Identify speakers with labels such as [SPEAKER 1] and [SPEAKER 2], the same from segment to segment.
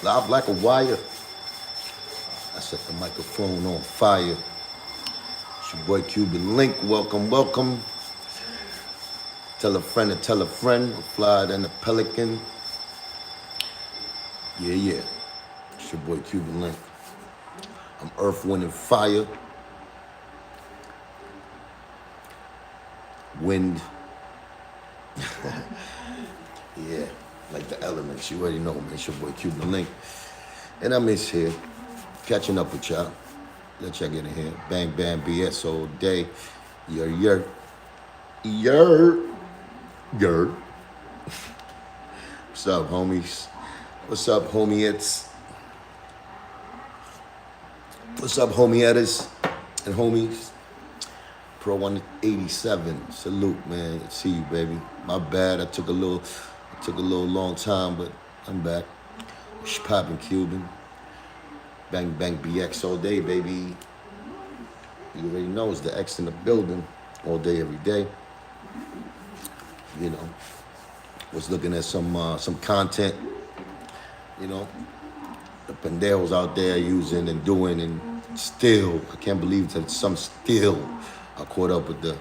[SPEAKER 1] Live like a wire. I set the microphone on fire. It's your boy Cuban Link. Welcome, welcome. Tell a friend to tell a friend. Fly than a pelican. Yeah, yeah. It's your boy Cuban Link. I'm Earth, Wind, and Fire. Wind. Yeah, like the elements. You already know, man. It's your boy Cuban Link. And I'm here, catching up with y'all. Let y'all get in here. Bang, bang, BS all day. Yer. What's up, homies? What's up, homiettes? What's up, homiettes and homies? Pro 187. Salute, man. See you, baby. My bad. I took a little long time, but I'm back. Poppin' Cuban. Bang, bang, BX all day, baby. You already know it's the X in the building all day, every day. You know, was looking at some content. You know, the pendejos out there using and doing, and still, I can't believe that some still are caught up with the,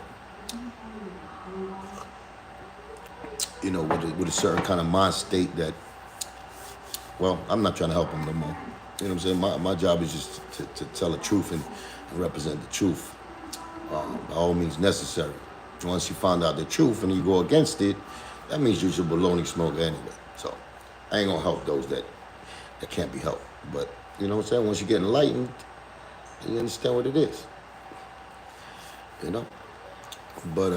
[SPEAKER 1] you know, with a certain kind of mind state that, well, I'm not trying to help them no more. You know what I'm saying? My job is just to tell the truth and represent the truth by all means necessary. Once you find out the truth and you go against it, that means you're a baloney smoker anyway. So I ain't gonna help those that can't be helped. But you know what I'm saying? Once you get enlightened, you understand what it is. You know? But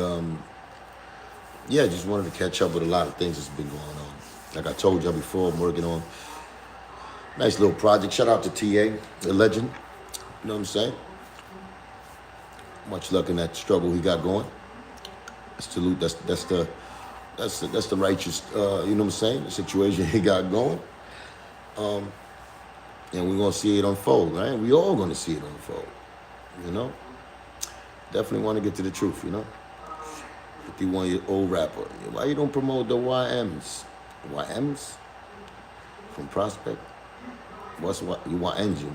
[SPEAKER 1] yeah, just wanted to catch up with a lot of things that's been going on. Like I told y'all before, I'm working on a nice little project. Shout out to T.A., the legend. You know what I'm saying? Much luck in that struggle he got going. Salute. That's the righteous. You know what I'm saying? The situation he got going. And we're gonna see it unfold, right? We all gonna see it unfold. You know. Definitely want to get to the truth. You know. 51-year-old rapper. Why you don't promote the YMs? YMs from Prospect. What you want engine?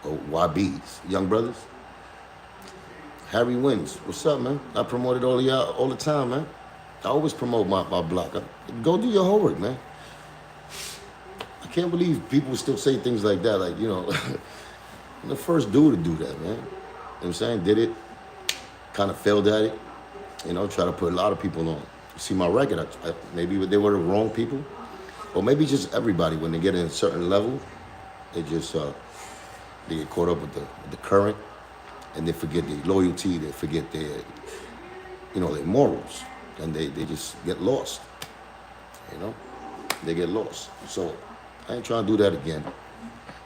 [SPEAKER 1] Or YBs? Young brothers. Harry Wins. What's up, man? I promoted all of y'all all the time, man. I always promote my block. Go do your homework, man. I can't believe people still say things like that. Like, you know, I'm the first dude to do that, man. You know what I'm saying? Did it. Kind of failed at it. You know, try to put a lot of people on. You see my record, maybe they were the wrong people. Or maybe just everybody, when they get in a certain level, they just, they get caught up with the current. And they forget their loyalty, they forget their, you know, their morals. And they just get lost, you know? They get lost. So I ain't trying to do that again.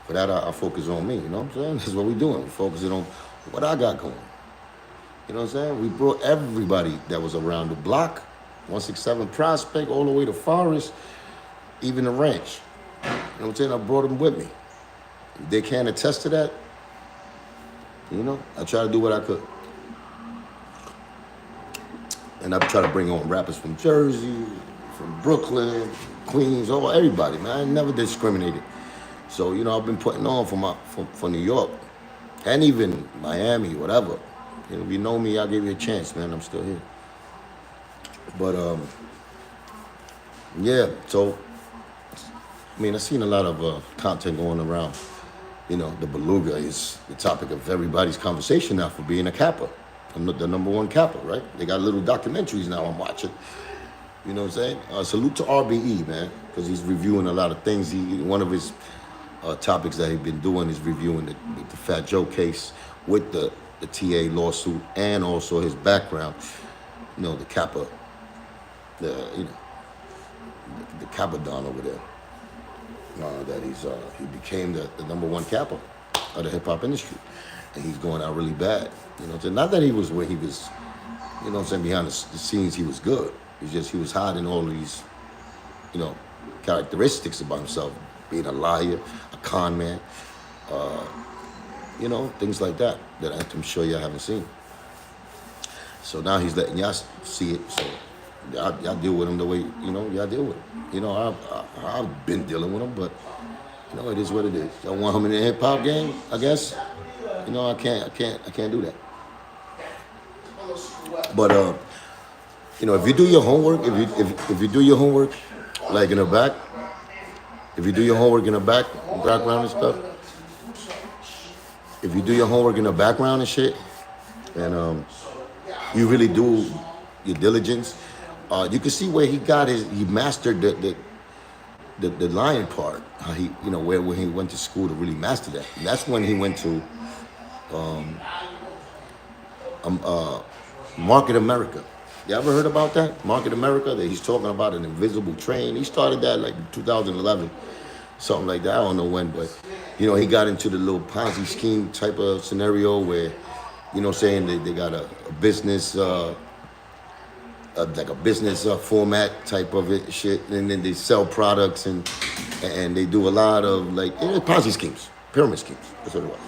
[SPEAKER 1] For that, I focus on me, you know what I'm saying? That's what we're doing. We're focusing on what I got going. You know what I'm saying? We brought everybody that was around the block, 167 Prospect, all the way to Forest, even the ranch. You know what I'm saying? I brought them with me. If they can't attest to that, you know, I try to do what I could. And I try to bring on rappers from Jersey, from Brooklyn, Queens, everybody, man. I never discriminated. So, you know, I've been putting on for New York and even Miami, whatever. You know, if you know me, I'll give you a chance, man. I'm still here. But, yeah, so, I mean, I've seen a lot of content going around. You know, the beluga is the topic of everybody's conversation now for being a Kappa. I'm the number one Kappa, right? They got little documentaries now I'm watching. You know what I'm saying? Salute to RBE, man, because he's reviewing a lot of things. One of his topics that he's been doing is reviewing the Fat Joe case with the TA lawsuit and also his background. You know, the Kappa, the Kappa Don over there. That he became the number one Kappa of the hip hop industry, and he's going out really bad. You know what I'm saying? Not that he was where he was, you know what I'm saying, behind the scenes he was good. It's just he was hiding all of these, you know, characteristics about himself, being a liar, a con man, you know, things like that I'm sure y'all haven't seen. So now he's letting y'all see it. So y'all deal with him the way, you know, y'all deal with him. You know, I've been dealing with him, but You know, it is what it is. I want him in the hip hop game, I guess. You know, I can't do that. But you know, if you do your homework, if you do your homework, like in the back, if you do your homework in the background and stuff, if you do your homework in the background and shit, and you really do your diligence, you can see where he mastered the lying part. How he, you know, where he went to school to really master that. And that's when he went to Market America. You ever heard about that? Market America, that he's talking about an invisible train. He started that like 2011, something like that. I don't know when, but you know, he got into the little Ponzi scheme type of scenario where, you know, saying they got a business, like a business format type of it, shit, and then they sell products and they do a lot of like Ponzi schemes, pyramid schemes. That's what it was.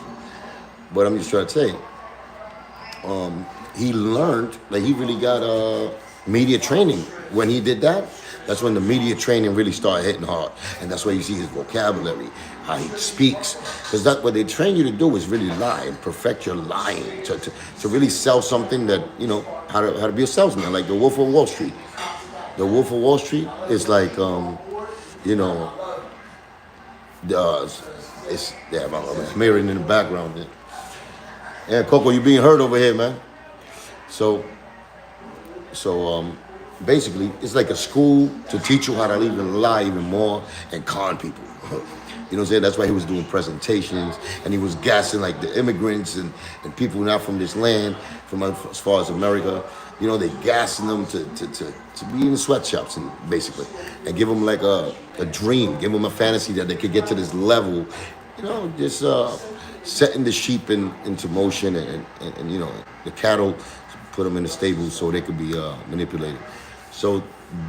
[SPEAKER 1] But I'm just trying to say, he learned, like he really got media training when he did that. That's when the media training really started hitting hard, and that's why you see his vocabulary, how he speaks, because that's what they train you to do is really lie and perfect your lying to really sell something that, you know, how to be a salesman, like the Wolf of Wall Street. The Wolf of Wall Street is like, you know, it's yeah, I'm hearing in the background there. Yeah, Coco, you being heard over here, man. So basically, it's like a school to teach you how to even lie even more and con people. You know what I'm saying? That's why he was doing presentations and he was gassing like the immigrants and people not from this land, from as far as America. You know, they gassing them to be in the sweatshops and basically, and give them like a dream, give them a fantasy that they could get to this level. You know, just setting the sheep into motion and you know, the cattle, put them in the stables so they could be manipulated. So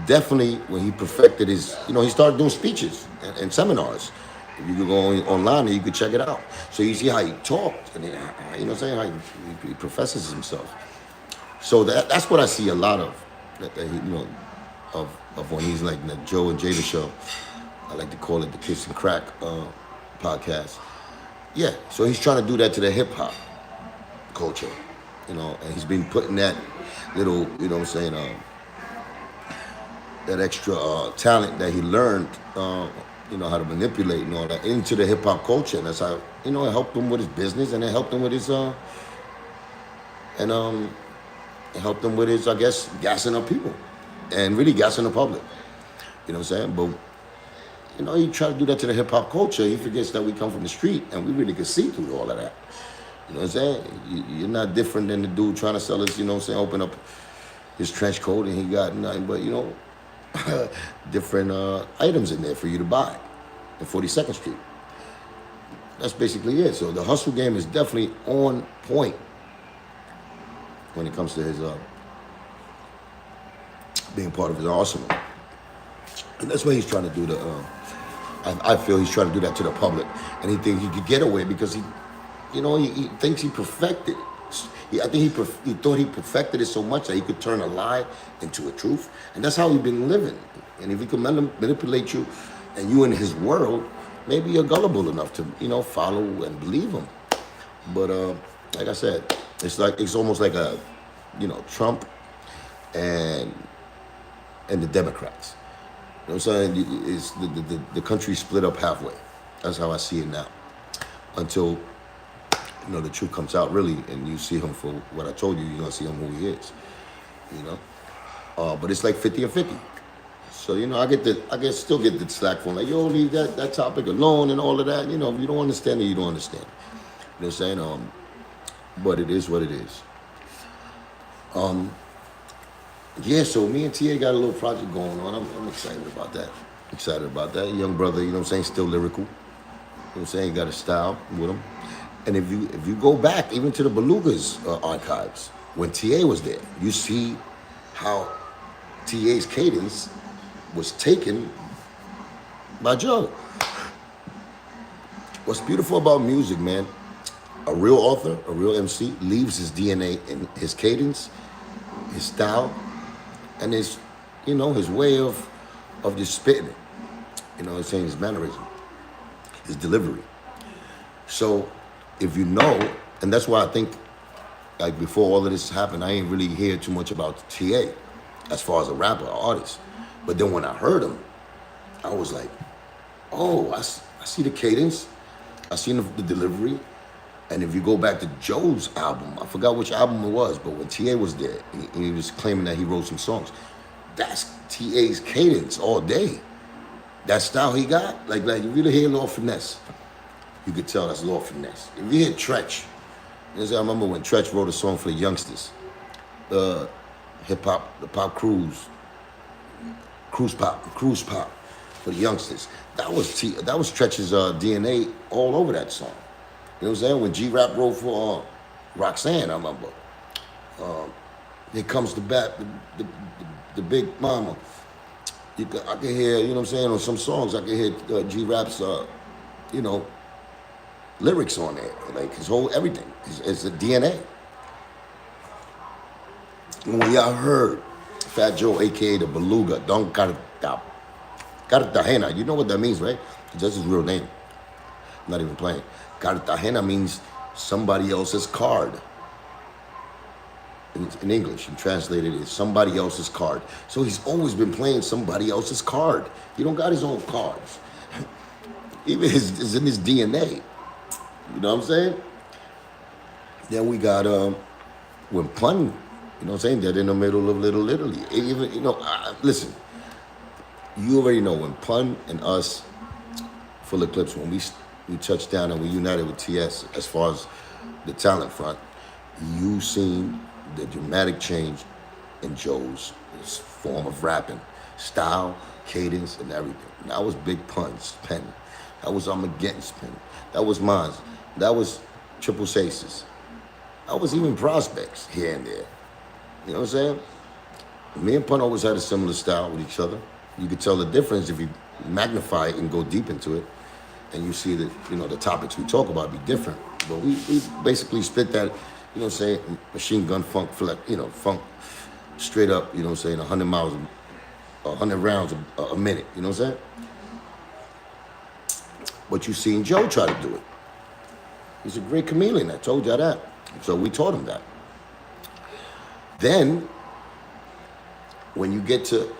[SPEAKER 1] definitely when he perfected his, you know, he started doing speeches and seminars. You could go online and you could check it out. So you see how he talked and you know what I'm saying, how he professes himself. So that's what I see a lot of, that he, you know, of when he's like in the Joe and Jada show. I like to call it the Kiss and Crack podcast. Yeah, so he's trying to do that to the hip hop culture, you know, and he's been putting that little, you know what I'm saying, that extra talent that he learned, you know, how to manipulate and all that into the hip hop culture. And that's how, you know, it helped him with his business and it helped him with his, it helped him with his, I guess, gassing up people and really gassing the public. You know what I'm saying? But, you know, he try to do that to the hip hop culture. He forgets that we come from the street and we really can see through all of that. You know what I'm saying? You're not different than the dude trying to sell us, you know what I'm saying, open up his trench coat and he got nothing but, you know, different items in there for you to buy in 42nd Street. That's basically it. So the hustle game is definitely on point when it comes to his being part of his arsenal. And that's what he's trying to do to, I feel he's trying to do that to the public. And he thinks he could get away because he, you know, he thinks he perfected it. I think he thought he perfected it so much that he could turn a lie into a truth. And that's how he's been living. And if he can manipulate you and you in his world, maybe you're gullible enough to, you know, follow and believe him. But like I said, it's almost like a, you know, Trump and the Democrats. You know what I'm saying? It's the country split up halfway. That's how I see it now. Until, you know, the truth comes out really, and you see him for what I told you. You're gonna see him who he is. You know, but it's like 50 and 50. So you know, I still get the slack from like, yo, leave that topic alone and all of that. You know, if you don't understand it, you don't understand. You know what I'm saying? But it is what it is. Yeah, so me and T.A. got a little project going on. I'm excited about that. Excited about that. Young brother, you know what I'm saying, still lyrical. You know what I'm saying? Got a style with him. And if you go back even to the Beluga's archives, when T.A. was there, you see how T.A.'s cadence was taken by Joe. What's beautiful about music, man, a real author, a real MC, leaves his DNA in his cadence, his style, and his, his way of just spitting it. You know what I'm saying? His mannerism. his delivery. So if you know, and that's why I think, like before all of this happened, I ain't really hear too much about T.A. as far as a rapper or artist. But then when I heard him, I was like, oh, I see the cadence, I seen the delivery. And if you go back to Joe's album, I forgot which album it was, but when T.A. was there, he was claiming that he wrote some songs. That's T.A.'s cadence all day. That style he got, like you really hear Lord Finesse. You could tell that's Lord Finesse. If you hear Tretch, I remember when Tretch wrote a song for the youngsters, the hip hop, the pop cruise pop for the youngsters. That was Tretch's D.N.A all over that song. You know what I'm saying? When G-Rap wrote for Roxanne, I remember. Here comes the bat, the big mama. I can hear, you know what I'm saying, on some songs, I can hear G-Rap's, lyrics on there. Like his whole everything. It's the D.N.A. When y'all heard Fat Joe, a.k.a. the Beluga, Don Cartagena, you know what that means, right? That's his real name. I'm not even playing. Cartagena means somebody else's card. In English, and translated as somebody else's card. So he's always been playing somebody else's card. He don't got his own cards. Even it's in his DNA. You know what I'm saying? Then we got when Pun, you know what I'm saying? They're in the middle of Little Italy. Even listen, you already know when Pun and us, Full Eclipse, when we touched down and we united with TS as far as the talent front, you seen the dramatic change in Joe's form of rapping, style, cadence, and everything. And that was Big Pun's pen. That was Armageddon's pen. That was mine. That was Triple Sace's. That was even Prospects here and there. You know what I'm saying? Me and Pun always had a similar style with each other. You could tell the difference if you magnify it and go deep into it, and you see that, the topics we talk about be different. But we basically spit that, you know what I'm saying, machine gun funk, funk straight up, you know what I'm saying, 100 miles, 100 rounds a minute, you know what I'm saying? But you seen Joe try to do it. He's a great chameleon, I told you that. So we taught him that. Then, when you get to,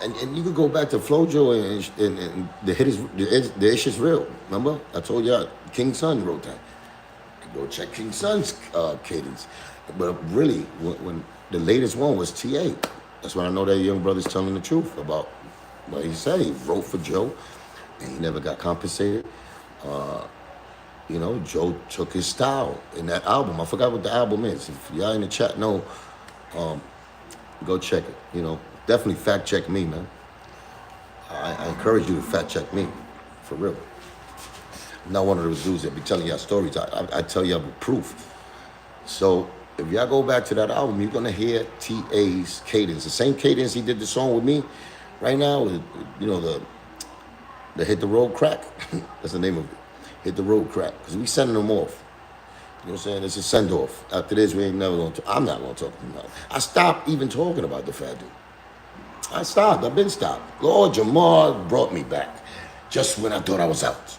[SPEAKER 1] and you could go back to FloJo and the ish is real, remember? I told you King Son wrote that. Go check King Son's cadence. But really, when the latest one was T.A. That's when I know that young brother's telling the truth about what he said. He wrote for Joe, and he never got compensated. Joe took his style in that album. I forgot what the album is. If y'all in the chat know, go check it. Definitely fact check me, man. I encourage you to fact check me, for real. I'm not one of those dudes that be telling y'all stories. I tell y'all with proof. So if y'all go back to that album, you're gonna hear T.A.'s cadence, the same cadence he did the song with me. Right now, the Hit the Road Crack. That's the name of it. Hit the Road Crack, because we sending them off. You know what I'm saying? It's a send off. After this, we ain't never gonna. I'm not gonna talk to him. I stopped even talking about the fat dude. I stopped. I've been stopped. Lord Jamar brought me back, just when I thought I was out.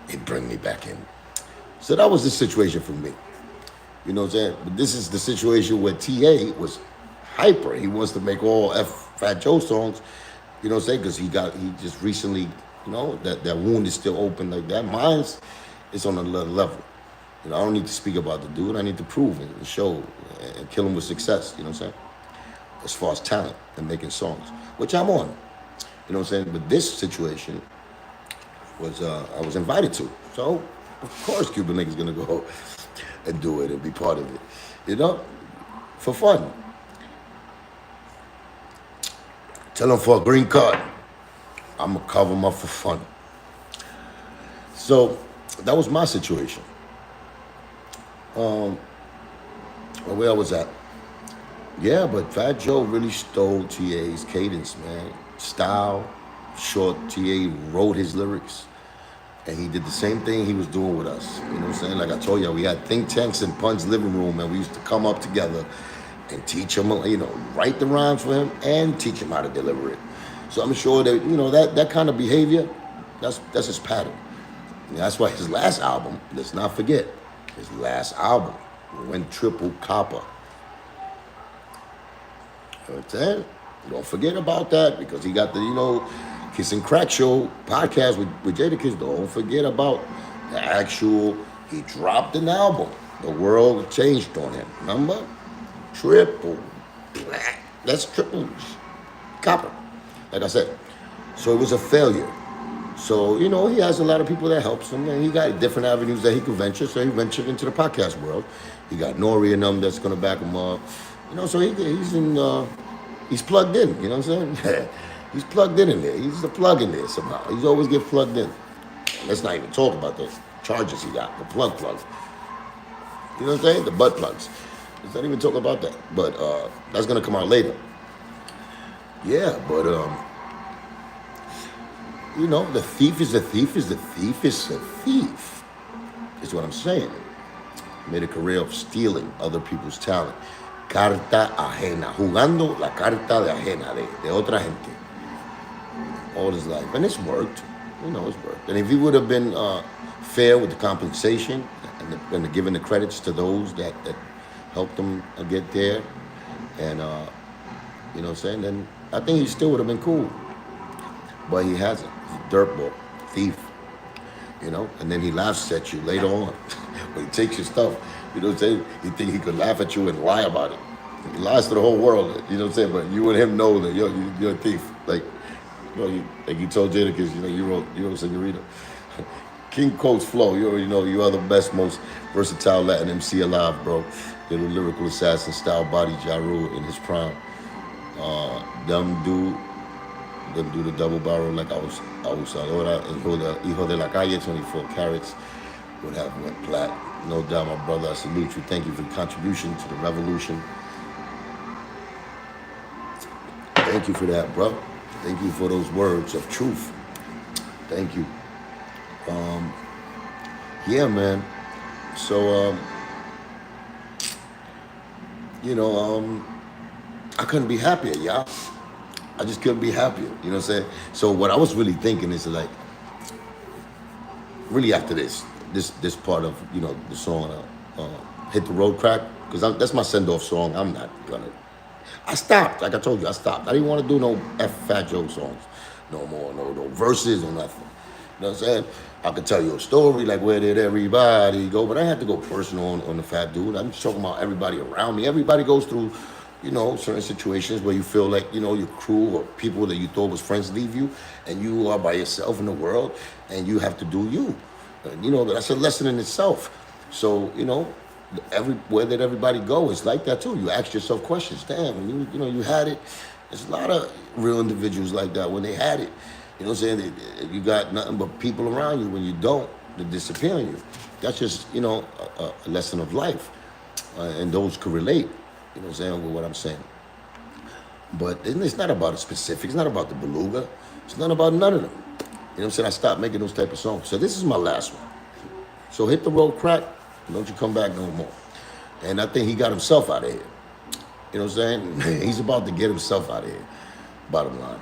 [SPEAKER 1] It bring me back in. So that was the situation for me. You know what I'm saying? But this is the situation where T.A. was hyper. He wants to make all Fat Joe songs, you know what I'm saying? Because he just recently, that wound is still open like that. Mine's is on another level. I don't need to speak about the dude. I need to prove it and show and kill him with success, you know what I'm saying? As far as talent and making songs, which I'm on. You know what I'm saying? But this situation was I was invited to. So, of course, Cuban Link is going to go and do it and be part of it, for fun. Tell them for a green card, I'm going to cover them up for fun. So, that was my situation. Where I was at. Yeah, but Fat Joe really stole T.A.'s cadence, man. Style, short. T.A. wrote his lyrics. And he did the same thing he was doing with us. You know what I'm saying? Like I told you, we had think tanks in Pun's living room, and we used to come up together and teach him, write the rhymes for him and teach him how to deliver it. So I'm sure that that kind of behavior, that's his pattern. And that's why his last album, let's not forget, his last album went triple copper. You know what I'm saying? Don't forget about that because he got the Kiss and Crack Show podcast with Jadakiss. Don't forget about the actual. He dropped an album. The world changed on him. Remember? Triple. That's triple copper. Like I said. So it was a failure. So, he has a lot of people that helps him, and he got different avenues that he could venture. So he ventured into the podcast world. He got Nori and them that's going to back him up. So he's plugged in, you know what I'm saying? He's plugged in there. He's a plug in there somehow. He's always get plugged in. Let's not even talk about the charges he got, the plug. You know what I'm saying? The butt plugs. Let's not even talk about that. But that's going to come out later. Yeah, but the thief is the thief is the thief is the thief. Is what I'm saying. Made a career of stealing other people's talent. Carta ajena. Jugando la carta de ajena, de otra gente. All his life. And it's worked. It's worked. And if he would have been fair with the compensation and giving the credits to those that helped him get there, and, you know what I'm saying, then I think he still would have been cool. But he hasn't. He's a dirtball, thief, and then he laughs at you later on when he takes your stuff. You know what I'm saying? He think he could laugh at you and lie about it. He lies to the whole world. You know what I'm saying? But you and him know that you're a thief. Like, like you told Jadakiss, you wrote Senorita. King Coach Flow, you already know you are the best, most versatile Latin MC alive, bro. You're the lyrical assassin style body Ja Rule in his prime. Them do the double barrel like abusadora, hijo de la calle, 24 carats, would have went plat. No doubt, my brother, I salute you. Thank you for the contribution to the revolution. Thank you for that, bro. Thank you for those words of truth. Thank you. Yeah, man. So, I couldn't be happier, y'all. I just couldn't be happier. You know what I'm saying? So what I was really thinking is like, really after this part of the song, "Hit the Road Crack," because that's my send-off song. I'm not gonna. I stopped. Like I told you, I stopped. I didn't want to do no Fat Joe songs no more. No verses or nothing. You know what I'm saying? I could tell you a story like where did everybody go, but I had to go personal on the fat dude. I'm just talking about everybody around me. Everybody goes through, certain situations where you feel like, your crew or people that you thought was friends leave you, and you are by yourself in the world, and you have to do you. And, that's a lesson in itself. So, everywhere that everybody go, it's like that too. You ask yourself questions. Damn, when you had it. There's a lot of real individuals like that when they had it. You know what I'm saying? You got nothing but people around you. When you don't, they disappear on you. That's just, a lesson of life. And those could relate, you know what I'm saying, with what I'm saying. But it's not about a specific. It's not about the beluga. It's not about none of them. You know what I'm saying? I stopped making those type of songs. So this is my last one. So Hit the Road Crack. Don't you come back no more. And I think he got himself out of here. You know what I'm saying? He's about to get himself out of here. Bottom line.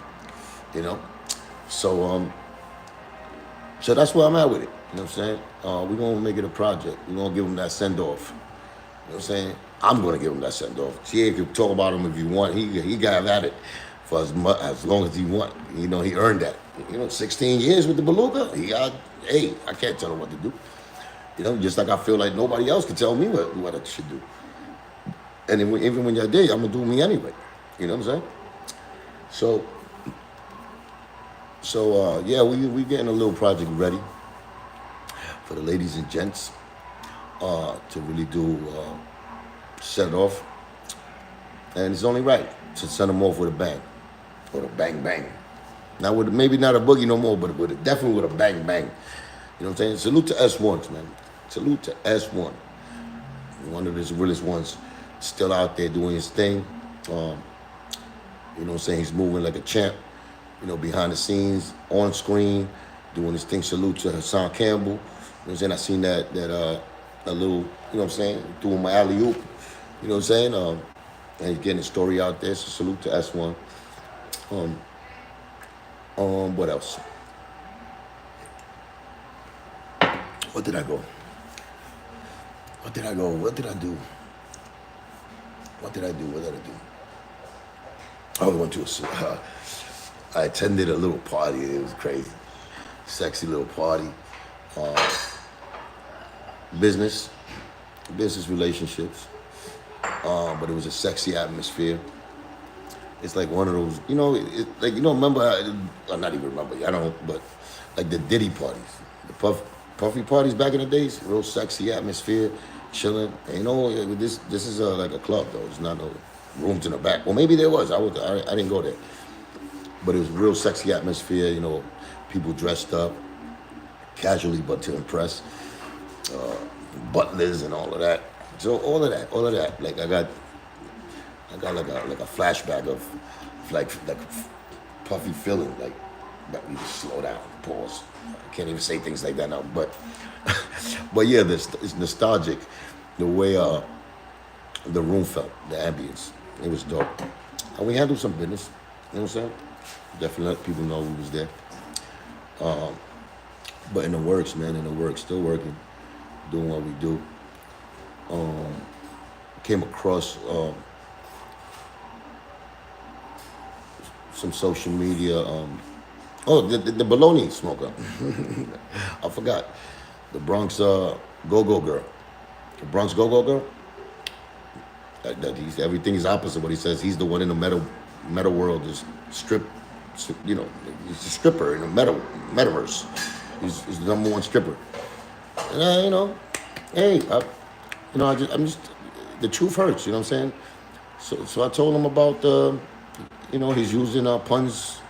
[SPEAKER 1] So so that's where I'm at with it. You know what I'm saying? We're going to make it a project. We're going to give him that send-off. You know what I'm saying? I'm going to give him that send-off. T.A. can talk about him if you want. He got to have at it for as long as he want. He earned that. 16 years with the Beluga. I can't tell him what to do. Just like I feel like nobody else can tell me what I should do. And even when you're there, I'm going to do me anyway. You know what I'm saying? So yeah, we getting a little project ready for the ladies and gents to really do set it off. And it's only right to send them off with a bang. With a bang bang. Now maybe not a boogie no more, but definitely with a bang bang. You know what I'm saying? Salute to S1s, man. Salute to S1. One of the realest ones still out there doing his thing. You know what I'm saying? He's moving like a champ. Behind the scenes, on screen, doing his thing. Salute to Hassan Campbell. You know what I'm saying? I seen that a little, you know what I'm saying, doing my alley-oop. You know what I'm saying? And he's getting a story out there, so salute to S1. What else? What did I go? What did I go? What did I do? What did I do? What did I do? I went to I attended a little party. It was crazy. Sexy little party. Business relationships. But it was a sexy atmosphere. It's like one of those, like, remember, not even remember, I don't, but like the Diddy parties, the puffy parties back in the days, real sexy atmosphere, chilling. And this is like a club though. It's not no rooms in the back. Well, maybe there was. I didn't go there, but it was real sexy atmosphere. People dressed up casually, but to impress. Butlers and all of that. So all of that. Like I got like a flashback of like puffy feeling. Like that we just slow down, pause. I can't even say things like that now. But yeah, it's nostalgic. The way the room felt, the ambience, it was dope. And we handled some business. You know what I'm saying? Definitely let people know we was there. But in the works, man, still working, doing what we do. Came across some social media. The bologna smoker. I forgot. The Bronx Go-Go Girl. The Bronx Go-Go Girl. Everything is opposite what he says. He's the one in the meta world, just strip. He's a stripper in the metaverse. He's the #1 stripper. And hey, I'm just, the truth hurts. You know what I'm saying? So I told him about he's using Pun's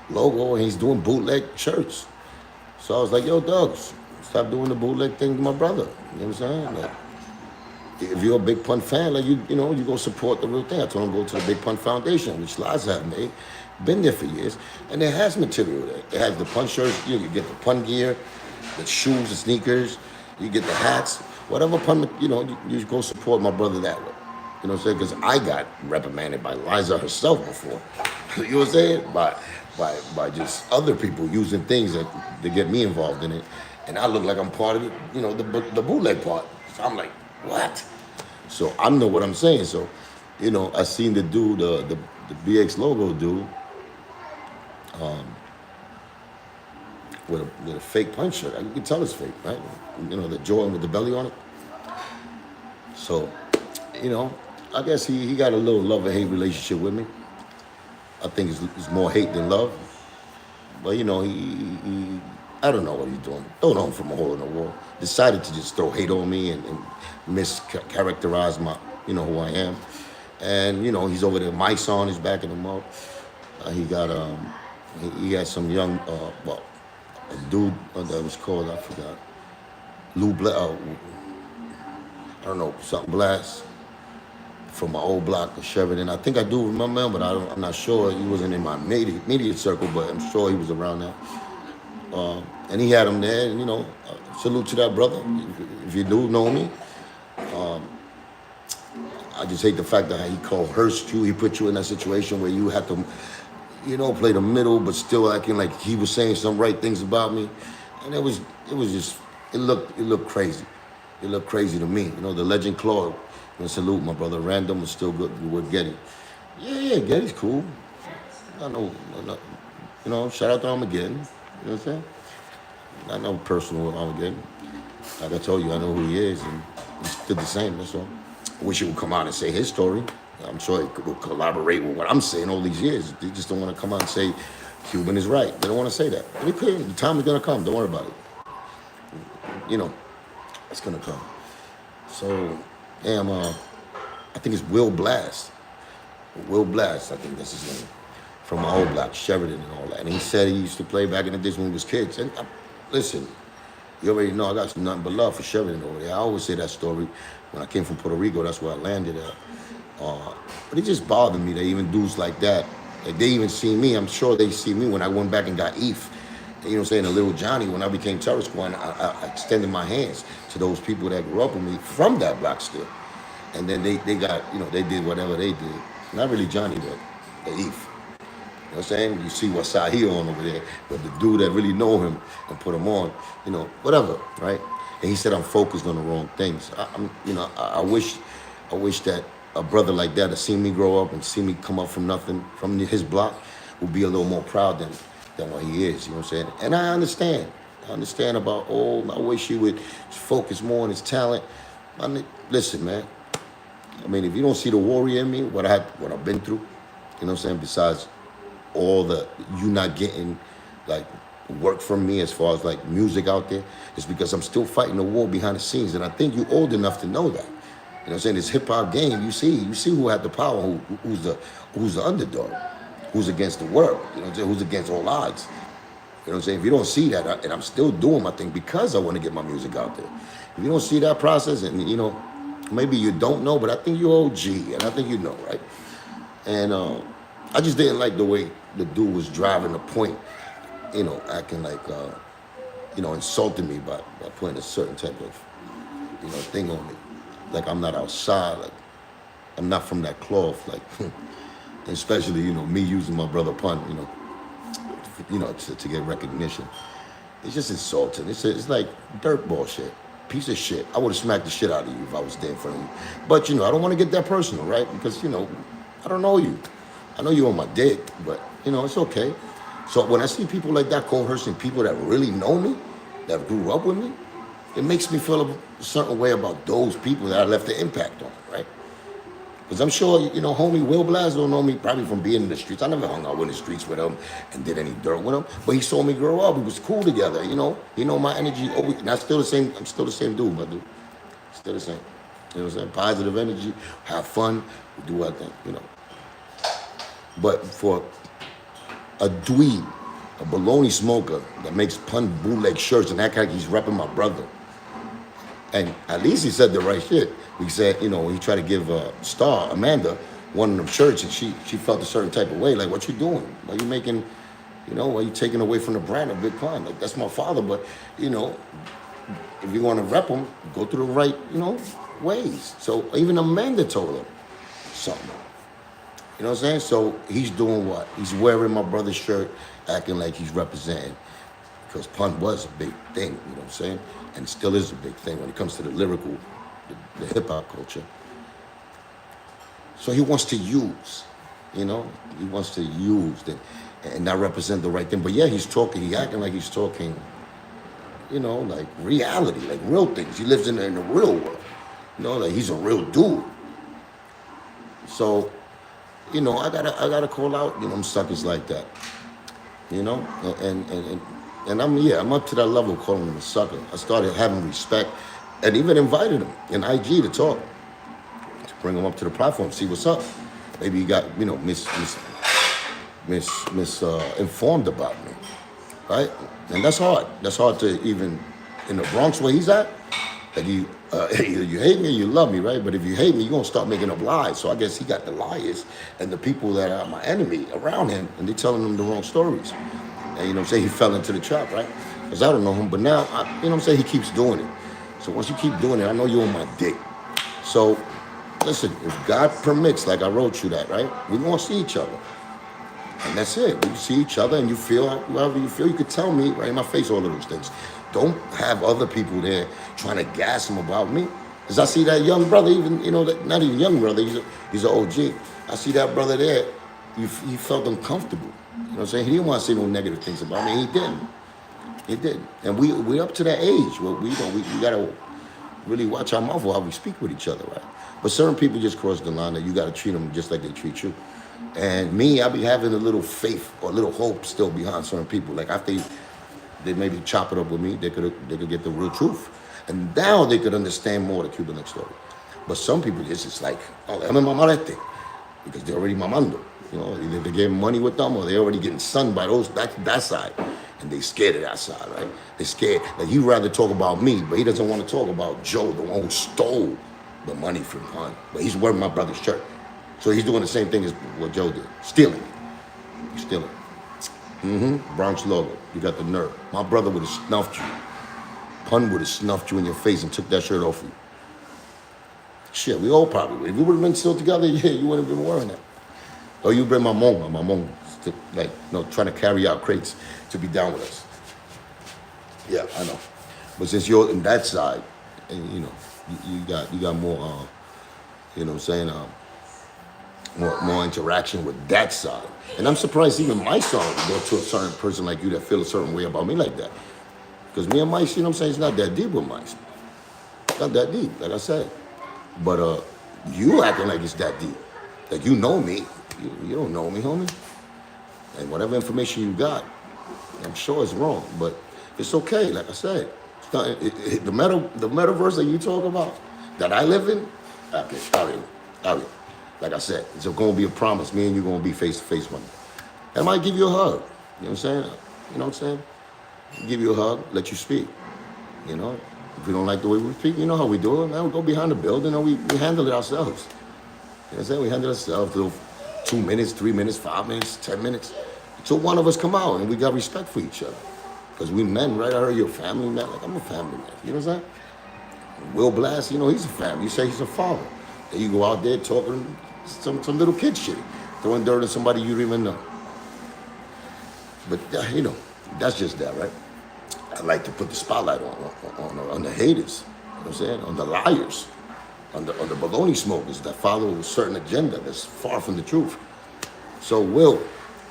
[SPEAKER 1] logo and he's doing bootleg shirts. So I was like, yo, Doug's, stop doing the bootleg thing to my brother. You know what I'm saying? Like, if you're a big Pun fan, like you go support the real thing. I told him go to the Big Pun Foundation, which Liza have made, been there for years, and it has material there. It has the Pun shirts, you get the Pun gear, the shoes, the sneakers, you get the hats, whatever Pun, you go support my brother that way. You know what I'm saying? Because I got reprimanded by Liza herself before. You know what I'm saying? By just other people using things that to get me involved in it, and I look like I'm part of it, the bootleg part. So I'm like, what? So I know what I'm saying. So, I seen the dude, the BX logo dude, with a fake Pun shirt. You can tell it's fake, right? The Jordan with the belly on it. So, I guess he got a little love and hate relationship with me. I think it's more hate than love. But he I don't know what he's doing. Don't know him from a hole in the wall. Decided to just throw hate on me and mischaracterize my, who I am. And, he's over there, mics on, he's backing him up. He got, he had some young, a dude that was called, I forgot, I don't know, something Blast from my old block of Sheridan. I think I do remember him, but I'm not sure. He wasn't in my immediate circle, but I'm sure he was around there. And he had him there, and, salute to that brother. If you do know me, I just hate the fact that he coerced you. He put you in that situation where you had to, play the middle, but still acting like he was saying some right things about me. And it looked crazy. It looked crazy to me. The legend Claude, salute my brother. Random was still good with Getty. Yeah, Getty's cool. I know, shout out to Armageddon. You know what I'm saying? I know personal with Armageddon. Like I told you, I know who he is, and he did the same, that's all. I wish he would come out and say his story. I'm sure he will collaborate with what I'm saying all these years. They just don't want to come out and say Cuban is right. They don't want to say that. But the time is going to come. Don't worry about it. It's going to come. So, I think it's Will Blast. Will Blast, I think that's his name. From my old block, Sheridan and all that. And he said he used to play back in the days when we was kids. And listen, you already know I got some nothing but love for Sheridan over there. I always say that story. When I came from Puerto Rico, that's where I landed at. But it just bothered me that even dudes like that, like they even see me. I'm sure they see me when I went back and got ETH. You know what I'm saying? A little Johnny, when I became Terror Squad, I extended my hands to those people that grew up with me from that block still. And then they got, they did whatever they did. Not really Johnny, but the ETH. You know what I'm saying? You see what side he on over there, but the dude that really know him and put him on, you know, whatever, right? And he said I'm focused on the wrong things. I wish that a brother like that, that seen me grow up and see me come up from nothing, from his block, would be a little more proud than what he is. You know what I'm saying? And I understand. I understand about, oh, I wish he would focus more on his talent. I mean, listen, man. I mean, if you don't see the warrior in me, what I've been through, you know what I'm saying? Besides all the you not getting like work from me as far as like music out there, it's because I'm still fighting the war behind the scenes, and I think you're old enough to know that. You know what I'm saying? This hip hop game, you see who had the power, who's the underdog, who's against the world. You know what I'm saying? Who's against all odds. You know what I'm saying? If you don't see that, and I'm still doing my thing because I want to get my music out there. If you don't see that process, and you know, maybe you don't know, but I think you're OG, and I think you know, right? And I just didn't like the way the dude was driving the point, you know, acting like, you know, insulting me by putting a certain type of, you know, thing on me. Like I'm not outside, like I'm not from that cloth, like, especially, you know, me using my brother pun, you know, to get recognition. It's just insulting. It's like dirt ball shit. Piece of shit. I would have smacked the shit out of you if I was there in front of you. But, you know, I don't want to get that personal, right? Because, you know, I don't know you. I know you on my dick, but, you know, it's okay. So when I see people like that coercing people that really know me, that grew up with me, it makes me feel a certain way about those people that I left the impact on, right? Because I'm sure, you know, homie Will Blas don't know me probably from being in the streets. I never hung out in the streets with him and did any dirt with him. But he saw me grow up. We was cool together, you know. He know my energy. And I'm still the same dude, my dude. Still the same. You know what I'm saying? Positive energy, have fun, we do our thing, you know. But for a dweeb, a baloney smoker that makes pun bootleg shirts and act like he's repping my brother, and at least he said the right shit. He said, you know, when he tried to give Star, Amanda, one of them shirts, and she felt a certain type of way. Like, what you doing? Why you making, you know, why you taking away from the brand of Big Pun? Like, that's my father, but, you know, if you want to rep him, go through the right, you know, ways. So even Amanda told him something. You know what I'm saying? So he's doing what? He's wearing my brother's shirt, acting like he's representing. Because pun was a big thing, you know what I'm saying? And it still is a big thing when it comes to the lyrical, the hip-hop culture. So he wants to use, you know? He wants to use and not represent the right thing. But yeah, he's acting like he's talking, you know, like reality, like real things. He lives in the real world. You know, like he's a real dude. So, you know, I gotta call out, you know, them suckers like that. You know? And I'm up to that level of calling him a sucker. I started having respect and even invited him in IG to talk, to bring him up to the platform, see what's up. Maybe he got, you know, informed about me, right? And that's hard. That's hard to even, in the Bronx where he's at, that either you hate me or you love me, right? But if you hate me, you're going to start making up lies. So I guess he got the liars and the people that are my enemy around him, and they're telling him the wrong stories. And, you know what I'm saying? He fell into the trap, right? Because I don't know him, but now, you know what I'm saying? He keeps doing it. So once you keep doing it, I know you're on my dick. So, listen, if God permits, like I wrote you that, right? We're going to see each other. And that's it. We see each other and you feel however you feel. You could tell me right in my face all of those things. Don't have other people there trying to gas him about me. Because I see that young brother, even, you know, not even young brother, he's an OG. I see that brother there, he felt uncomfortable. You know what I'm saying? He didn't want to say no negative things about me. He didn't. He did. And we up to that age where we got to really watch our mouth or how we speak with each other, right? But certain people just cross the line that you got to treat them just like they treat you. And me, I be having a little faith or a little hope still behind certain people. Like after they maybe chop it up with me, they could get the real truth. And now they could understand more the Cuban Link story. But some people, it's just like, oh, I'm in mamalete. Because they're already mamando. You know, either they're getting money with them or they're already getting sunned by that side. And they scared of that side, right? They're scared. Like, he'd rather talk about me, but he doesn't want to talk about Joe, the one who stole the money from Pun. But he's wearing my brother's shirt. So he's doing the same thing as what Joe did. Stealing. He's stealing. Bronx logo. You got the nerve. My brother would have snuffed you. Pun would have snuffed you in your face and took that shirt off you. Shit, we all probably would. If we would have been still together, yeah, you wouldn't have been wearing that. Or you bring my mom. to like, trying to carry out crates to be down with us. Yeah, I know. But since you're in that side, and you got more, you know what I'm saying, more interaction with that side. And I'm surprised even my song go to a certain person like you that feel a certain way about me like that. Because me and Mice, you know what I'm saying, it's not that deep with Mice. It's not that deep, like I said. But you acting like it's that deep. Like you know me. You don't know me, homie. And whatever information you got, I'm sure it's wrong. But it's okay, like I said. It's not, the metaverse that you talk about, that I live in, okay, out here. Like I said, it's going to be a promise. Me and you going to be face to face one day. I might give you a hug. You know what I'm saying? You know what I'm saying? Give you a hug, let you speak. You know? If we don't like the way we speak, you know how we do it, man. We go behind the building and we handle it ourselves. You know what I'm saying? We handle it ourselves till 2 minutes, 3 minutes, 5 minutes, 10 minutes. Until one of us come out and we got respect for each other. Because we men, right? I heard you're a family man. Like, I'm a family man. You know what I'm saying? Will Blast, he's a family. You say he's a father. Then you go out there talking some little kid shit. Throwing dirt at somebody you don't even know. But, that's just that, right? I like to put the spotlight on the haters, you know what I'm saying? On the liars, on the baloney smokers that follow a certain agenda that's far from the truth. So, Will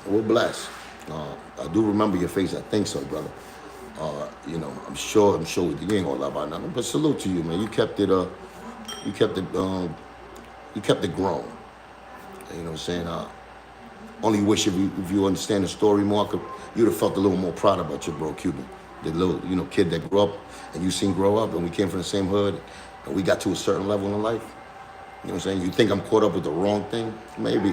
[SPEAKER 1] Blast. I do remember your face. I think so, brother. I'm sure you ain't gonna lie about nothing. But salute to you, man. You kept it grown. You know what I'm saying? Only wish if you understand the story more, you'd have felt a little more proud about your bro Cuban, the little kid that grew up and you seen grow up, and we came from the same hood, and we got to a certain level in life. You know what I'm saying? You think I'm caught up with the wrong thing? Maybe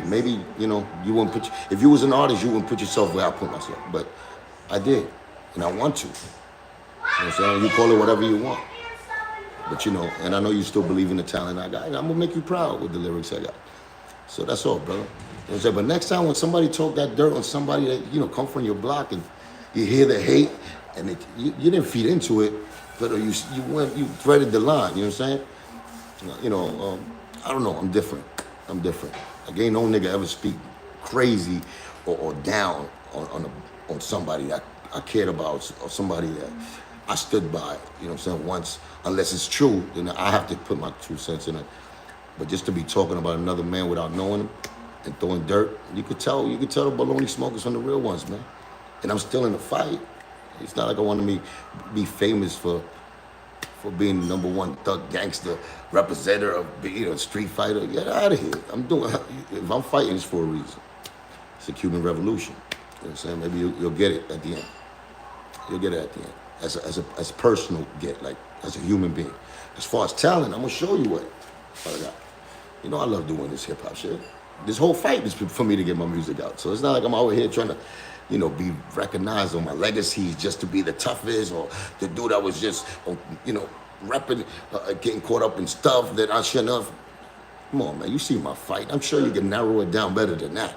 [SPEAKER 1] you wouldn't put. If you was an artist, you wouldn't put yourself where I put myself, but I did, and I want to. You know what I'm saying? You call it whatever you want, but and I know you still believe in the talent I got, and I'm gonna make you proud with the lyrics I got. So that's all, brother. You know what I'm saying? But next time when somebody talk that dirt on somebody that, come from your block and you hear the hate and you didn't feed into it, but you threaded the line, you know what I'm saying? I don't know, I'm different. Like ain't no nigga ever speak crazy or down on somebody that I cared about or somebody that I stood by, you know what I'm saying, once, unless it's true, then I have to put my 2 cents in it. But just to be talking about another man without knowing him and throwing dirt, you could tell the baloney smokers from the real ones, man. And I'm still in the fight. It's not like I want to be famous for being the #1 thug gangster representative of being a street fighter. Get out of here. If I'm fighting, it's for a reason. It's a Cuban Revolution. You know what I'm saying? Maybe you'll get it at the end. You'll get it at the end. As a personal get, like as a human being. As far as talent, I'm gonna show you what I got. I love doing this hip hop shit. This whole fight is for me to get my music out. So it's not like I'm out here trying to, be recognized on my legacy just to be the toughest or the dude that was just, repping, getting caught up in stuff that I shouldn't have. Come on, man. You see my fight. I'm sure you can narrow it down better than that.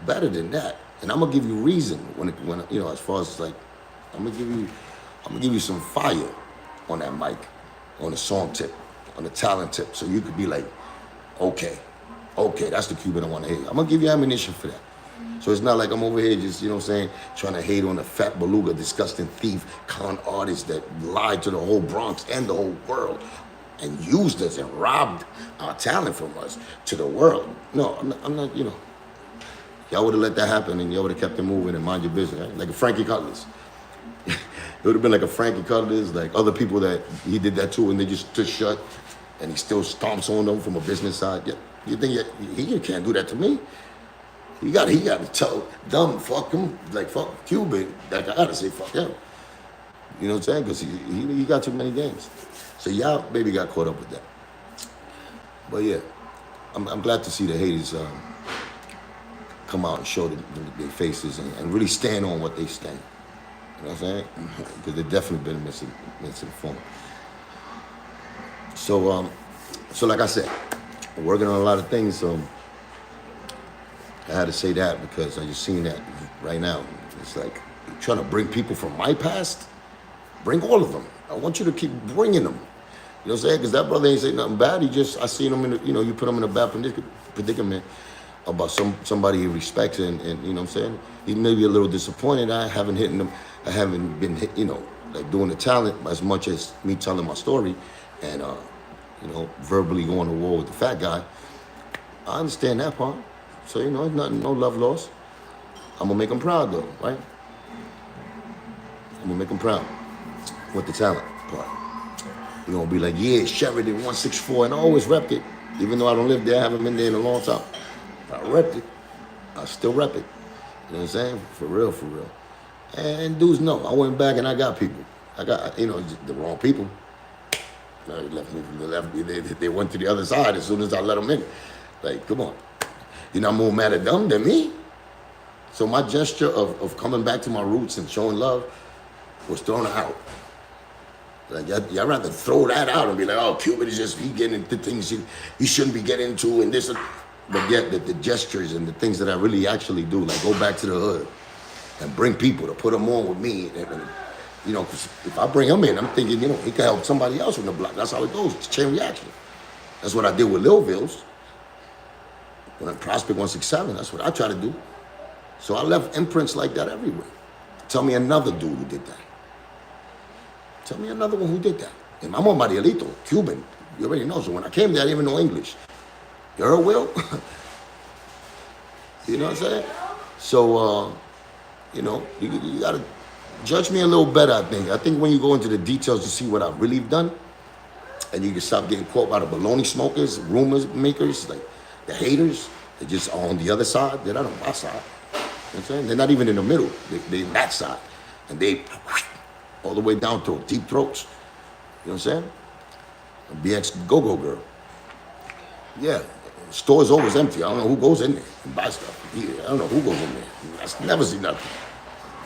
[SPEAKER 1] Better than that. And I'm gonna give you reason when as far as like, I'm gonna give you some fire on that mic, on the song tip, on the talent tip, so you could be like, okay, that's the Cuban I want to hear. I'm gonna give you ammunition for that. So it's not like I'm over here just, trying to hate on a fat beluga, disgusting thief, con artist that lied to the whole Bronx and the whole world and used us and robbed our talent from us to the world. No, I'm not, Y'all would have let that happen and y'all would have kept it moving and mind your business, right? Like a Frankie Cutlass. It would have been like a Frankie Cutlass, like other people that he did that to and they just stood shut and he still stomps on them from a business side. Yeah. You think he can't do that to me? He got to tell them, fuck him, like fuck Cuban. Like I gotta say fuck him. You know what I'm saying? Because he got too many games. So y'all maybe got caught up with that. But yeah, I'm glad to see the haters come out and show their faces and really stand on what they stand. You know what I'm saying? Because they've definitely been misinformed. So like I said, I'm working on a lot of things. So I had to say that because I just seen that right now. It's like trying to bring people from my past. Bring all of them. I want you to keep bringing them. You know what I'm saying? Because that brother ain't say nothing bad. I seen him in the, you put him in a bad predicament. about somebody he respects, and you know what I'm saying? He may be a little disappointed I haven't hit him. I haven't been hit, you know, like doing the talent as much as me telling my story and you know, verbally going to war with the fat guy. I understand that part. So, you know, it's nothing, no love lost. I'm gonna make him proud though, right? I'm gonna make him proud with the talent part. You're gonna be like, yeah, Sheridan 164, and I always repped it. Even though I don't live there, I haven't been there in a long time. I repped it. I still rep it. You know what I'm saying? For real, for real. And dudes know. I went back and I got people. I got, you know, the wrong people. No, they went to the other side as soon as I let them in. Like, come on. You're not more mad at them than me? So my gesture of coming back to my roots and showing love was thrown out. Like, y'all rather throw that out and be like, oh, Cuban is just, he getting into things he shouldn't be getting into and this. But yet the gestures and the things that I really actually do, like go back to the hood and bring people to put them on with me. And you know, cause if I bring him in, I'm thinking, you know, he can help somebody else from the block. That's how it goes. It's chain reaction. That's what I did with Lilvilles. When I Prospect 167, that's what I try to do. So I left imprints like that everywhere. Tell me another dude who did that. Tell me another one who did that. And I'm on Marielito, Cuban. You already know. So when I came there, I didn't even know English. You heard, Will? You know what I'm saying? So, you know, you got to judge me a little better, I think. I think when you go into the details to see what I've really done, and you can stop getting caught by the baloney smokers, rumors makers, like the haters. They're just on the other side. They're not on my side. You know what I'm saying? They're not even in the middle. They're in that side. And they all the way down to deep throats. You know what I'm saying? BX Go-Go Girl. Yeah. Store's always empty. I don't know who goes in there and buy stuff. Yeah, I don't know who goes in there. I never see nothing.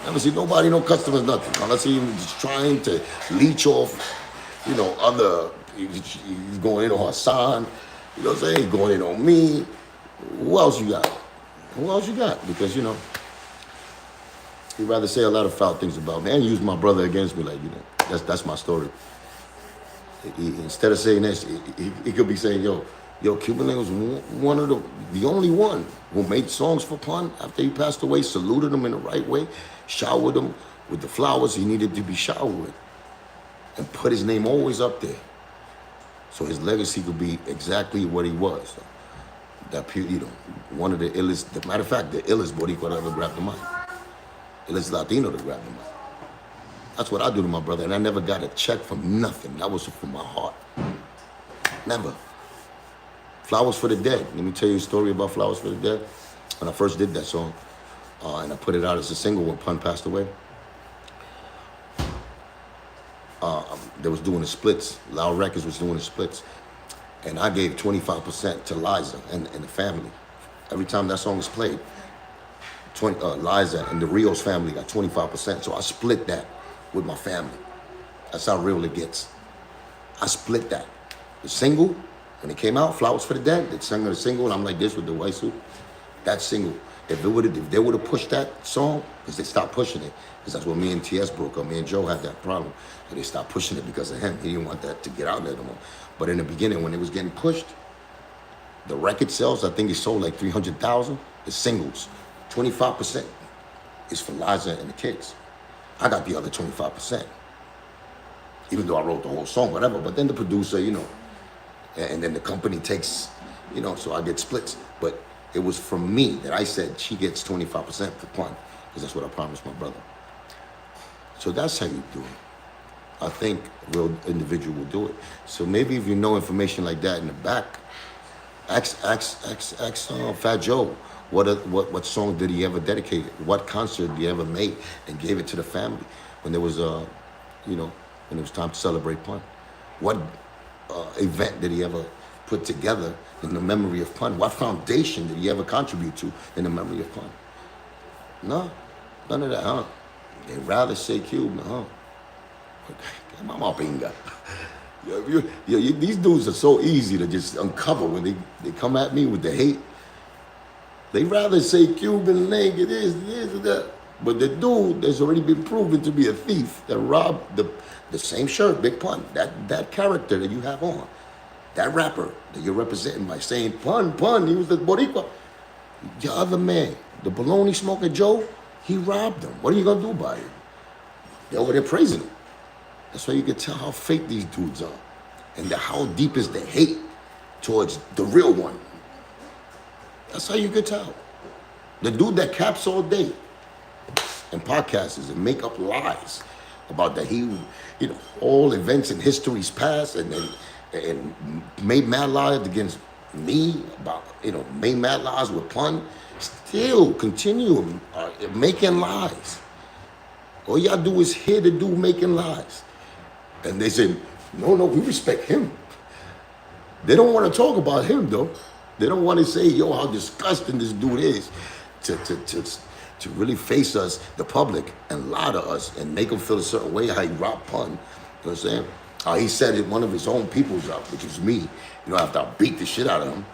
[SPEAKER 1] Never see nobody, no customers, nothing. Unless he's just trying to leech off, you know, other, he's going in on Hassan. You know what I'm saying? He's going in on me. Who else you got? Who else you got? Because, you know, he'd rather say a lot of foul things about me and use my brother against me. Like, you know, that's my story. Instead of saying this, he could be saying, yo, Cuban Link was one of the only one who made songs for Pun after he passed away, saluted him in the right way, showered him with the flowers he needed to be showered with, and put his name always up there. So his legacy could be exactly what he was. So that, you know, one of the illest, matter of fact, the illest Boricua that ever grabbed the mic. Illest Latino to grab the mic. That's what I do to my brother, and I never got a check from nothing. That was from my heart. Never. Flowers for the Dead. Let me tell you a story about Flowers for the Dead. When I first did that song, and I put it out as a single when Pun passed away, they was doing the splits. Loud Records was doing the splits. And I gave 25% to Liza and the family. Every time that song was played, Liza and the Rios family got 25%. So I split that with my family. That's how real it gets. I split that. The single, when it came out, Flowers for the Dead, they sang the single, and I'm like this with the white suit. That single, if they would have pushed that song, because they stopped pushing it, because that's when me and TS broke up. Me and Joe had that problem. So they stopped pushing it because of him. He didn't want that to get out there no more. But in the beginning, when it was getting pushed, the record sales, I think it sold like 300,000. The singles, 25% is for Liza and the kids. I got the other 25%. Even though I wrote the whole song, whatever. But then the producer, you know, and then the company takes, you know, so I get splits. But it was from me that I said she gets 25% for Pun, because that's what I promised my brother. So that's how you do it. I think a real individual will do it. So maybe if you know information like that in the back, ask Fat Joe, what song did he ever dedicate? What concert did he ever make and gave it to the family when there was you know, when it was time to celebrate Pun? What event did he ever put together in the memory of Pun? What foundation did he ever contribute to in the memory of Pun? No, none of that, huh? They'd rather say Cuban, huh? Mama pinga. These dudes are so easy to just uncover when they come at me with the hate. They rather say Cuban Link, it is, and that. But the dude that's already been proven to be a thief that robbed the same shirt, Big Pun, that character that you have on, that rapper that you're representing by saying Pun, he was the Boricua. Your other man, the baloney smoker Joe, he robbed them. What are you gonna do about it? They're over there praising him. That's why you can tell how fake these dudes are, and how deep is the hate towards the real one. That's how you can tell. The dude that caps all day and podcasts and make up lies about that he, all events in history's past, and made mad lies against me about, made mad lies with pun, still continue making lies. All y'all do is hear the dude making lies. And they say, no, we respect him. They don't want to talk about him, though. They don't want to say, yo, how disgusting this dude is to really face us, the public, and lie to us and make them feel a certain way, how he robbed pun. You know what I'm saying? How he set one of his own people's up, which is me, after I beat the shit out of him.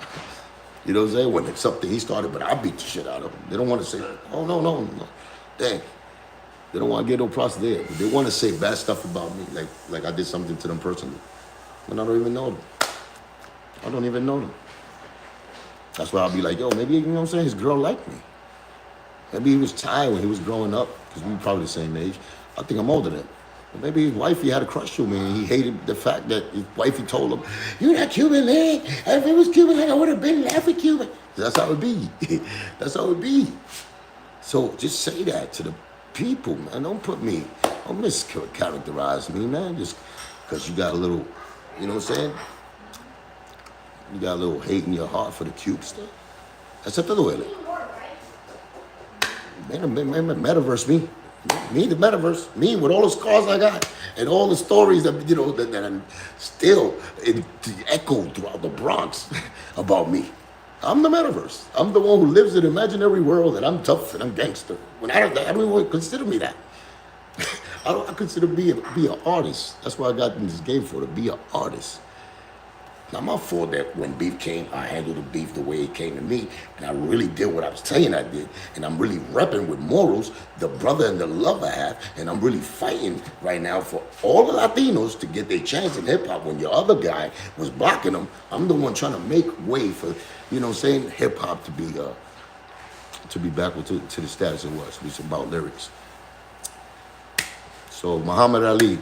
[SPEAKER 1] You know what I'm saying? When it's something he started, but I beat the shit out of him. They don't want to say, oh, no. Dang. They don't want to get no props there. They want to say bad stuff about me, like I did something to them personally. But I don't even know them. I don't even know them. That's why I'll be like, yo, maybe, you know what I'm saying, his girl liked me. Maybe he was tired when he was growing up, because we were probably the same age. I think I'm older than him. But maybe his wifey had a crush on me, and he hated the fact that his wifey told him, you're not Cuban Link. If it was Cuban Link, I would have been laughing Cuban. That's how it be. That's how it be. So just say that to the people, man. Don't mischaracterize me, man, just because you got a little, you know what I'm saying? You got a little hate in your heart for the cute stuff. That's up to the way. Man, metaverse me. Me, the metaverse. Me, with all the scars I got and all the stories that, that I'm still echoed throughout the Bronx about me. I'm the metaverse. I'm the one who lives in an imaginary world, and I'm tough and I'm gangster. I don't even consider me that. I consider be an artist. That's what I got in this game for, to be an artist. Not my fault that when beef came, I handled the beef the way it came to me, and I really did what I was saying I did, and I'm really repping with morals, the brother and the love I have, and I'm really fighting right now for all the Latinos to get their chance in hip-hop. When your other guy was blocking them, I'm the one trying to make way for, hip-hop to be back to the status it was, which is about lyrics. So Muhammad Ali,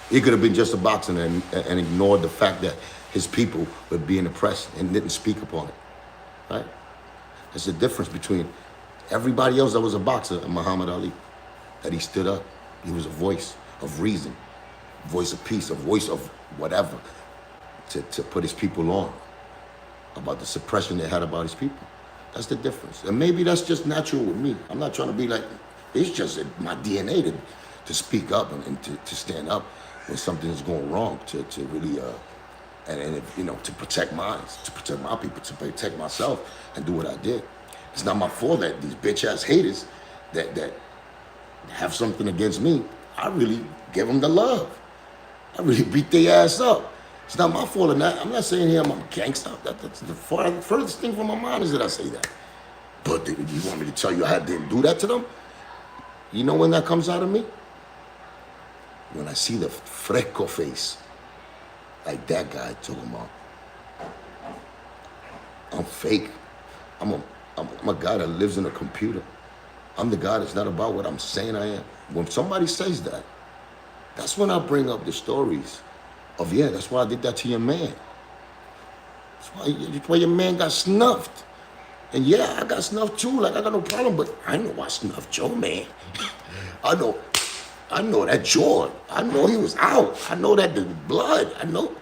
[SPEAKER 1] he could have been just a boxer and ignored the fact that his people were being oppressed and didn't speak upon it, right? There's the difference between everybody else that was a boxer and Muhammad Ali, that he stood up. He was a voice of reason, voice of peace, a voice of whatever, to put his people on about the suppression they had about his people. That's the difference. And maybe that's just natural with me. I'm not trying to be like, it's just my DNA to speak up and to stand up when something is going wrong, to really, to protect minds, to protect my people, to protect myself and do what I did. It's not my fault that these bitch-ass haters that have something against me, I really give them the love. I really beat their ass up. It's not my fault. I'm not saying here I'm a gangster. That's the furthest thing from my mind is that I say that. But you want me to tell you I didn't do that to them? You know when that comes out of me? When I see the fresco face, like that guy talking about, I'm fake. I'm a guy that lives in a computer. I'm the guy that's not about what I'm saying I am. When somebody says that, that's when I bring up the stories of, yeah, that's why I did that to your man. That's why your man got snuffed. And yeah, I got snuffed too, like I got no problem, but I know I snuffed your man. I know that jaw. I know he was out. I know that the blood. I know.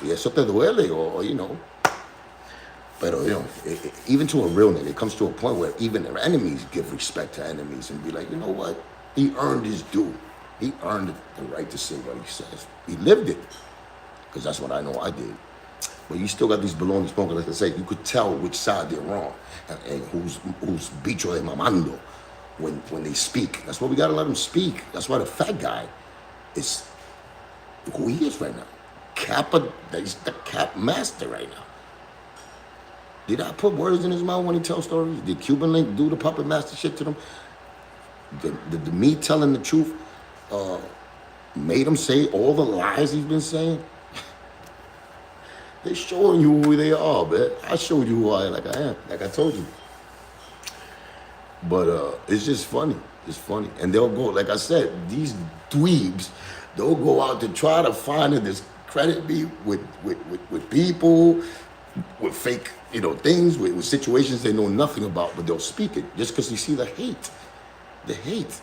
[SPEAKER 1] Y eso te duele, or Pero, even to a real nigga, it comes to a point where even their enemies give respect to enemies and be like, you know what? He earned his due. He earned the right to say what he says. He lived it, because that's what I know I did. But you still got these baloney smokers, like I say, you could tell which side they're wrong and who's bicho de mamando when they speak. That's why we gotta let them speak. That's why the fat guy is who he is right now. He's the cap master right now. Did I put words in his mouth when he tells stories? Did Cuban Link do the puppet master shit to them? Did me telling the truth made him say all the lies he's been saying? They showing you who they are, man. I showed you who I am, like I am, like I told you. But it's just funny. It's funny. And they'll go, like I said, these dweebs, they'll go out to try to find and discredit me with people, with fake, things, with situations they know nothing about, but they'll speak it just because you see the hate. The hate.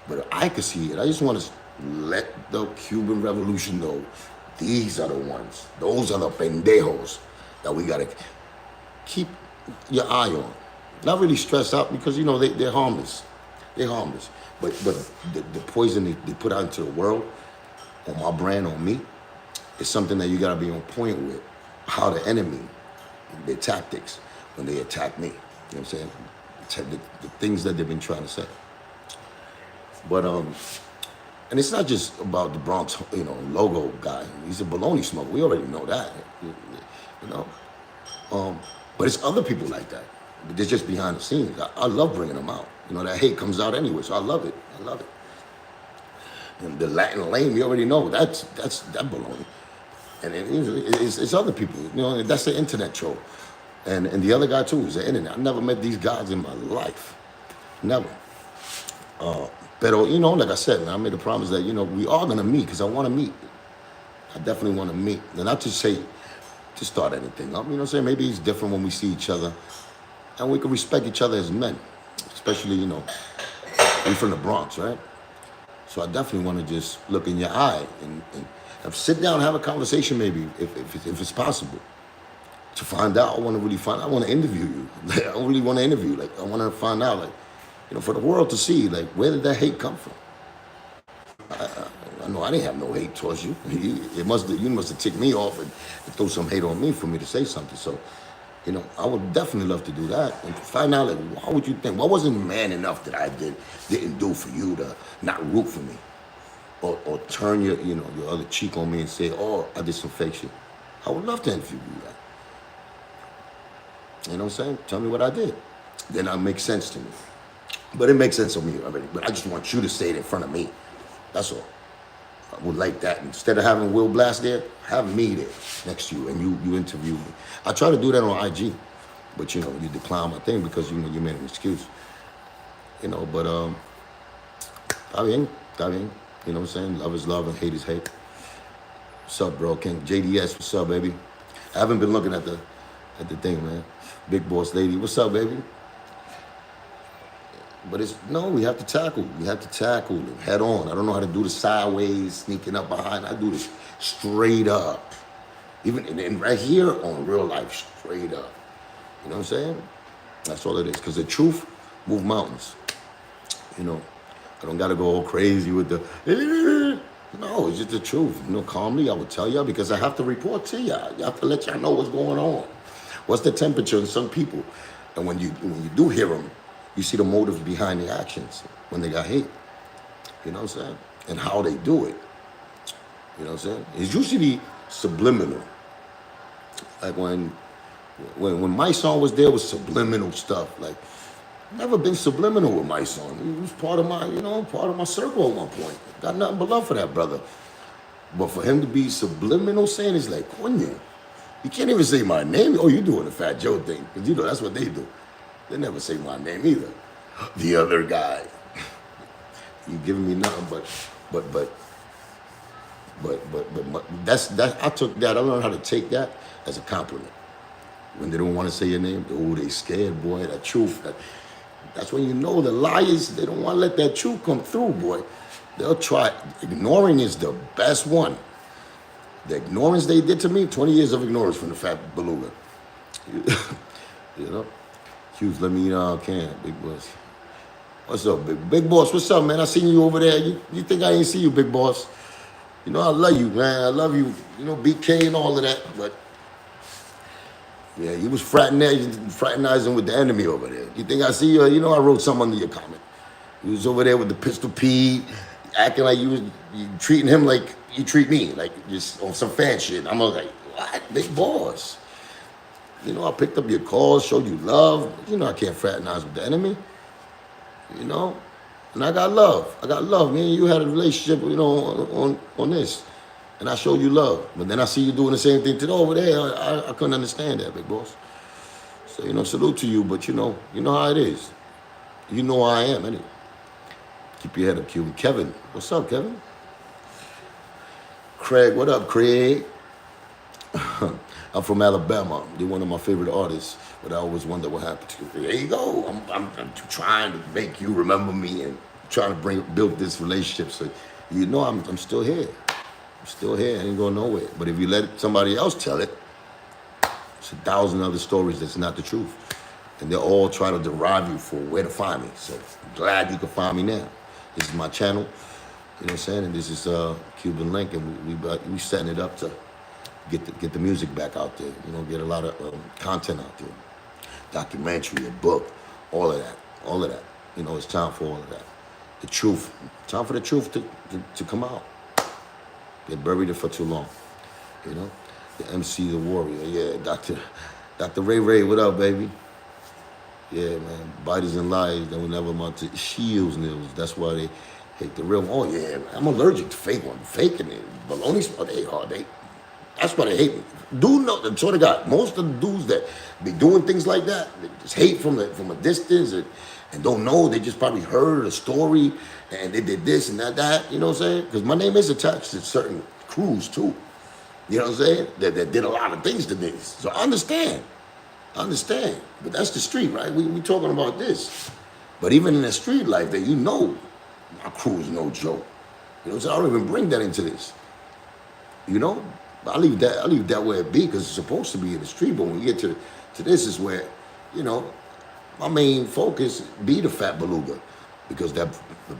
[SPEAKER 1] But I could see it. I just want to let the Cuban Revolution know these are the ones. Those are the pendejos that we got to keep your eye on. Not really stressed out because, they're harmless. They're harmless. But the poison they put out into the world, on my brand, on me, is something that you got to be on point with. How the enemy, their tactics, when they attack me. You know what I'm saying? The things that they've been trying to say. But, and it's not just about the Bronx, logo guy. He's a baloney smoker. We already know that, But it's other people like that. But they're just behind the scenes. I love bringing them out. That hate comes out anyway, so I love it. I love it. And the Latin lame, we already know that baloney. And it's other people, that's the internet troll. And the other guy too is the internet. I never met these guys in my life. Never. Pero, like I said, man, I made a promise that, we are going to meet because I want to meet. I definitely want to meet. And not to say, to start anything up. You know what I'm saying? Maybe it's different when we see each other. And we can respect each other as men. Especially, we from the Bronx, right? So I definitely want to just look in your eye and sit down and have a conversation maybe, if it's possible. To find out, I want to interview you. I really want to interview. Like, I want to find out, like, for the world to see, like, where did that hate come from? I know I didn't have no hate towards you. You must have ticked me off and throw some hate on me for me to say something. So, I would definitely love to do that and find out, like, why would you think? What wasn't man enough that I didn't do for you to not root for me? Or turn your other cheek on me and say, oh, I did some fake shit. I would love to interview you that. You know what I'm saying? Tell me what I did. Then that makes sense to me. But it makes sense to me already. But I just want you to say it in front of me. That's all. I would like that. Instead of having Will Blast there, have me there next to you and you interview me. I try to do that on IG. But, you decline my thing because, you made an excuse. But, está bien. You know what I'm saying? Love is love and hate is hate. What's up, bro? King JDS, what's up, baby? I haven't been looking at the thing, man. Big boss lady, what's up, baby? But we have to tackle. We have to tackle it head on. I don't know how to do the sideways, sneaking up behind. I do this straight up. Even right here on real life, straight up. You know what I'm saying? That's all it is. Because the truth move mountains. I don't got to go all crazy with the... No, it's just the truth. Calmly, I would tell y'all because I have to report to y'all. You have to let y'all know what's going on. What's the temperature in some people? And when you do hear them, you see the motives behind the actions when they got hate. You know what I'm saying? And how they do it. You know what I'm saying? It's usually subliminal. Like when my song was there, was subliminal stuff. Like, never been subliminal with my song. He was part of my circle at one point. Got nothing but love for that brother. But for him to be subliminal saying, it's like, coño. You can't even say my name. Oh, you're doing the Fat Joe thing. Because, that's what they do. They never say my name either. The other guy. You giving me nothing but I took that. I learned how to take that as a compliment. When they don't want to say your name, they scared, boy. That truth. That's when you know the liars, they don't want to let that truth come through, boy. They'll try. Ignoring is the best one. The ignorance they did to me, 20 years of ignorance from the Fat Beluga. Hughes, let me eat all I can, big boss. What's up, big boss? What's up, man? I seen you over there. You think I ain't see you, big boss? I love you, man. I love you. BK and all of that. But yeah, you was fraternizing with the enemy over there. You think I see you? I wrote something under your comment. You was over there with the pistol P, acting like you treating him like you treat me, like just on some fan shit. I'm like, what? Big boss. I picked up your calls, showed you love. I can't fraternize with the enemy. And I got love. Me and you had a relationship, on this. And I showed you love. But then I see you doing the same thing to over there. I couldn't understand that, big boss. So, salute to you, but you know how it is. You know how I am, anyway. Keep your head up, Cuban. Kevin, what's up, Kevin? Craig, what up, Craig? I'm from Alabama. You're one of my favorite artists, but I always wonder what happened to you. There you go. I'm trying to make you remember me and trying to build this relationship. So I'm still here. I'm still here. I ain't going nowhere. But if you let somebody else tell it, it's 1,000 other stories that's not the truth. And they're all trying to derive you for where to find me. So I'm glad you can find me now. This is my channel. You know what I'm saying? And this is Cuban Link, and we setting it up to get the music back out there. Get a lot of content out there. Documentary, a book, all of that. It's time for all of that. The truth. Time for the truth to come out. They buried it for too long. The MC, the warrior. Yeah, Dr. Ray, what up, baby? Yeah, man. Biters and lies that will never amount to shields nils. That's why they hate the real one. Oh, yeah, man. I'm allergic to fake one. Faking it. Baloney, that's why they hate me. I swear to God, most of the dudes that be doing things like that, they just hate from a distance and don't know. They just probably heard a story and they did this and that. You know what I'm saying? Because my name is attached to certain crews, too. You know what I'm saying? That did a lot of things to this. So I understand. But that's the street, right? We talking about this. But even in the street life, my crew is no joke. So I don't even bring that into this. I leave that where it be because it's supposed to be in the street. But when we get to this is where, my main focus be the fat beluga because the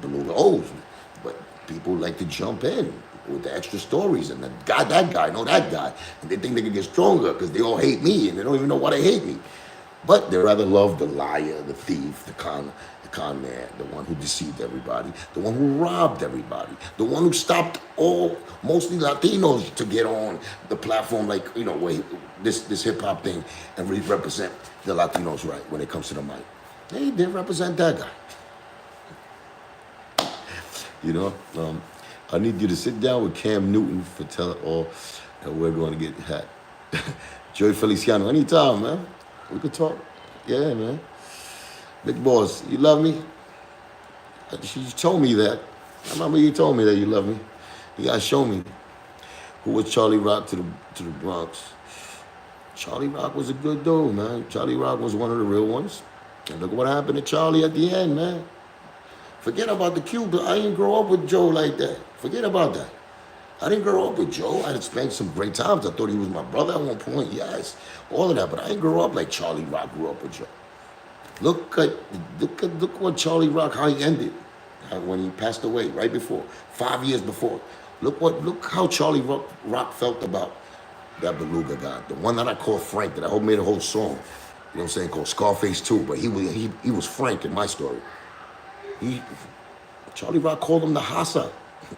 [SPEAKER 1] beluga owes me. But people like to jump in with the extra stories and that guy, know that guy. And they think they can get stronger because they all hate me and they don't even know why they hate me. But they rather love the liar, the thief, the con man, the one who deceived everybody, the one who robbed everybody, the one who stopped mostly Latinos to get on the platform this hip hop thing and really represent the Latinos right when it comes to the mic. They didn't represent that guy. I need you to sit down with Cam Newton for telling all that we're going to get hacked. Joey Feliciano, anytime, man. We could talk. Yeah, man. Big boss, you love me? She told me that. I remember you told me that you love me. You gotta show me. Who was Charlie Rock to the Bronx? Charlie Rock was a good dude, man. Charlie Rock was one of the real ones. And look what happened to Charlie at the end, man. Forget about the Cuban. I didn't grow up with Joe like that. Forget about that. I didn't grow up with Joe. I had spent some great times. I thought he was my brother at one point, yes. All of that, but I didn't grow up like Charlie Rock grew up with Joe. Look what Charlie Rock, how he ended when he passed away, right before, 5 years before. Look how Charlie Rock felt about that beluga guy, the one that I call Frank, that I made a whole song, you know what I'm saying, called Scarface 2, but he was Frank in my story. Charlie Rock called him the Hassa,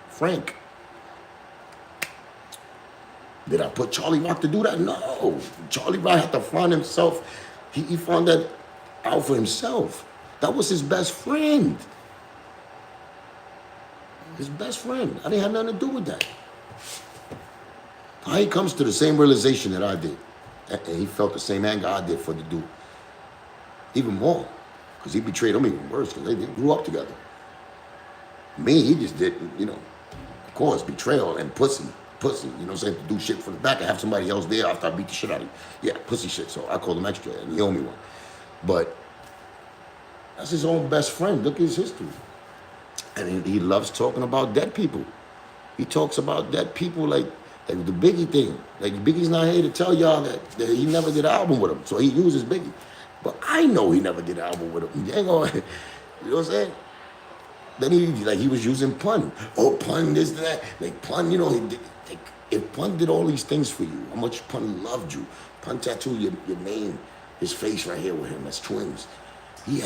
[SPEAKER 1] Frank. Did I put Charlie Rock to do that? No. Charlie Rock had to find himself. He found that out for himself. That was his best friend. His best friend. I didn't have nothing to do with that. How he comes to the same realization that I did. And he felt the same anger I did for the dude. Even more. Because he betrayed him even worse because they grew up together. Me, he just did, of course, betrayal and pussy, you know what I'm saying, to do shit from the back and have somebody else there after I beat the shit out of you. Yeah, pussy shit, so I called him extra and he owed me one. But that's his own best friend. Look at his history. And he loves talking about dead people. He talks about dead people like the Biggie thing. Like Biggie's not here to tell y'all that he never did an album with him, so he uses Biggie. But I know he never did an album with him. He ain't gonna, you know what I'm saying? Then he was using Pun. Oh, Pun, this, that. Like Pun, if Pun did all these things for you, how much Pun loved you. Pun tattooed your name, his face right here with him. That's twins. He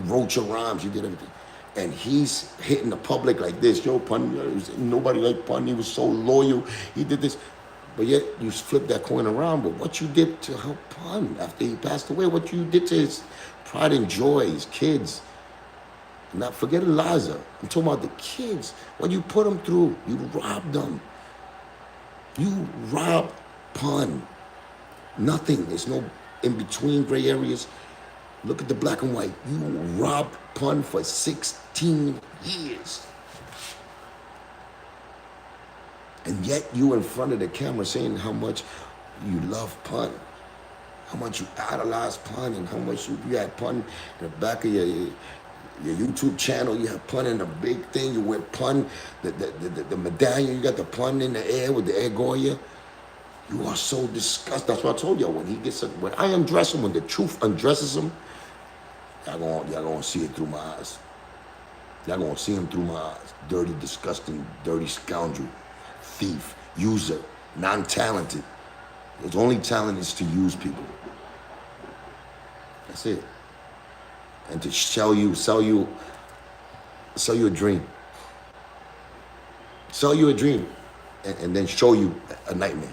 [SPEAKER 1] wrote your rhymes. He did everything. And he's hitting the public like this. Yo, Pun, nobody like Pun. He was so loyal. He did this. But yet you flip that coin around. But what you did to help Pun after he passed away, what you did to his pride and joy, his kids. Not forget Eliza. I'm talking about the kids. What you put them through. You robbed them. You rob pun. Nothing. There's no in between gray areas. Look at the black and white. You robbed pun for 16 years. And yet you in front of the camera saying how much you love pun, how much you idolize pun, and how much you had pun in the back of your YouTube channel. You have pun in the big thing. You wear pun, the medallion. You got the pun in the air with the argolla. You are so disgusted. That's what I told y'all. When I undress him, when the truth undresses him, y'all gonna see it through my eyes. Y'all gonna see him through my eyes. Dirty, disgusting, dirty scoundrel, thief, user, non-talented. His only talent is to use people. That's it. And to sell you a dream. Sell you a dream, and then show you a nightmare.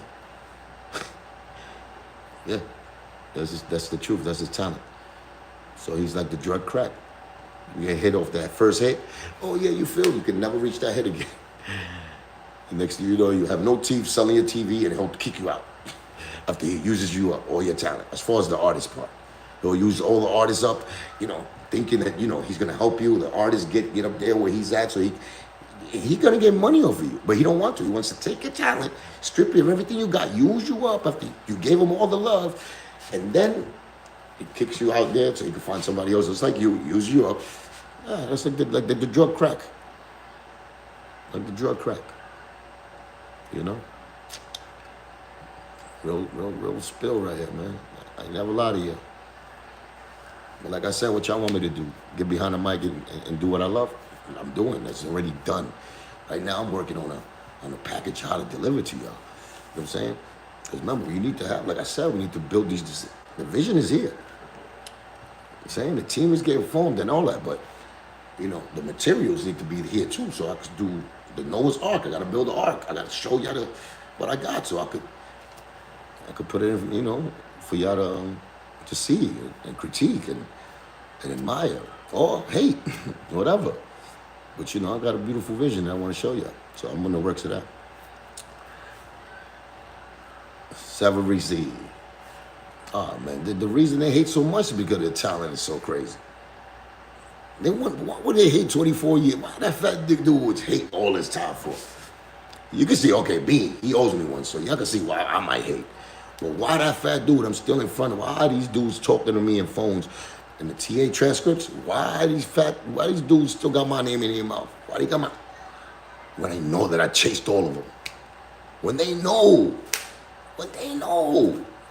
[SPEAKER 1] Yeah, that's the truth. That's his talent. So he's like the drug crack. You get hit off that first hit. Oh yeah, you feel you can never reach that hit again. The next thing you know, you have no teeth, selling your TV, and he'll kick you out after he uses you up, all your talent. As far as the artist part, he'll use all the artists up, thinking that he's gonna help you. The artist get up there where he's at, so he's gonna get money off of you, but he don't want to. He wants to take your talent, strip you of everything you got, use you up after you gave him all the love, and then he kicks you out there so he can find somebody else that's like you, use you up. Yeah, that's like the drug crack. Like the drug crack. Real spill right here, man. I never lie to you. But like I said, what y'all want me to do? Get behind the mic and do what I love? I'm doing. That's already done. Right now, I'm working on a package how to deliver to y'all. You know what I'm saying? Because remember, you need to have, like I said, we need to build these. The vision is here. I'm saying the team is getting formed and all that, but the materials need to be here too. So I could do the Noah's Ark. I got to build an ark. I got to show y'all what I got, so I could put it in, for y'all to see and critique and admire or hate, whatever. But I got a beautiful vision that I want to show you. So I'm gonna work to that. Severy Z. Oh man, the reason they hate so much is because their talent is so crazy. Why would they hate 24 years? Why that fat dick dude would hate all his time for? You can see, okay, Bean, he owes me one, so y'all can see why I might hate. But why that fat dude I'm still in front of? Why are these dudes talking to me in phones? In the TA transcripts, why these dudes still got my name in their mouth? Why they got my... When they know that I chased all of them. When they know.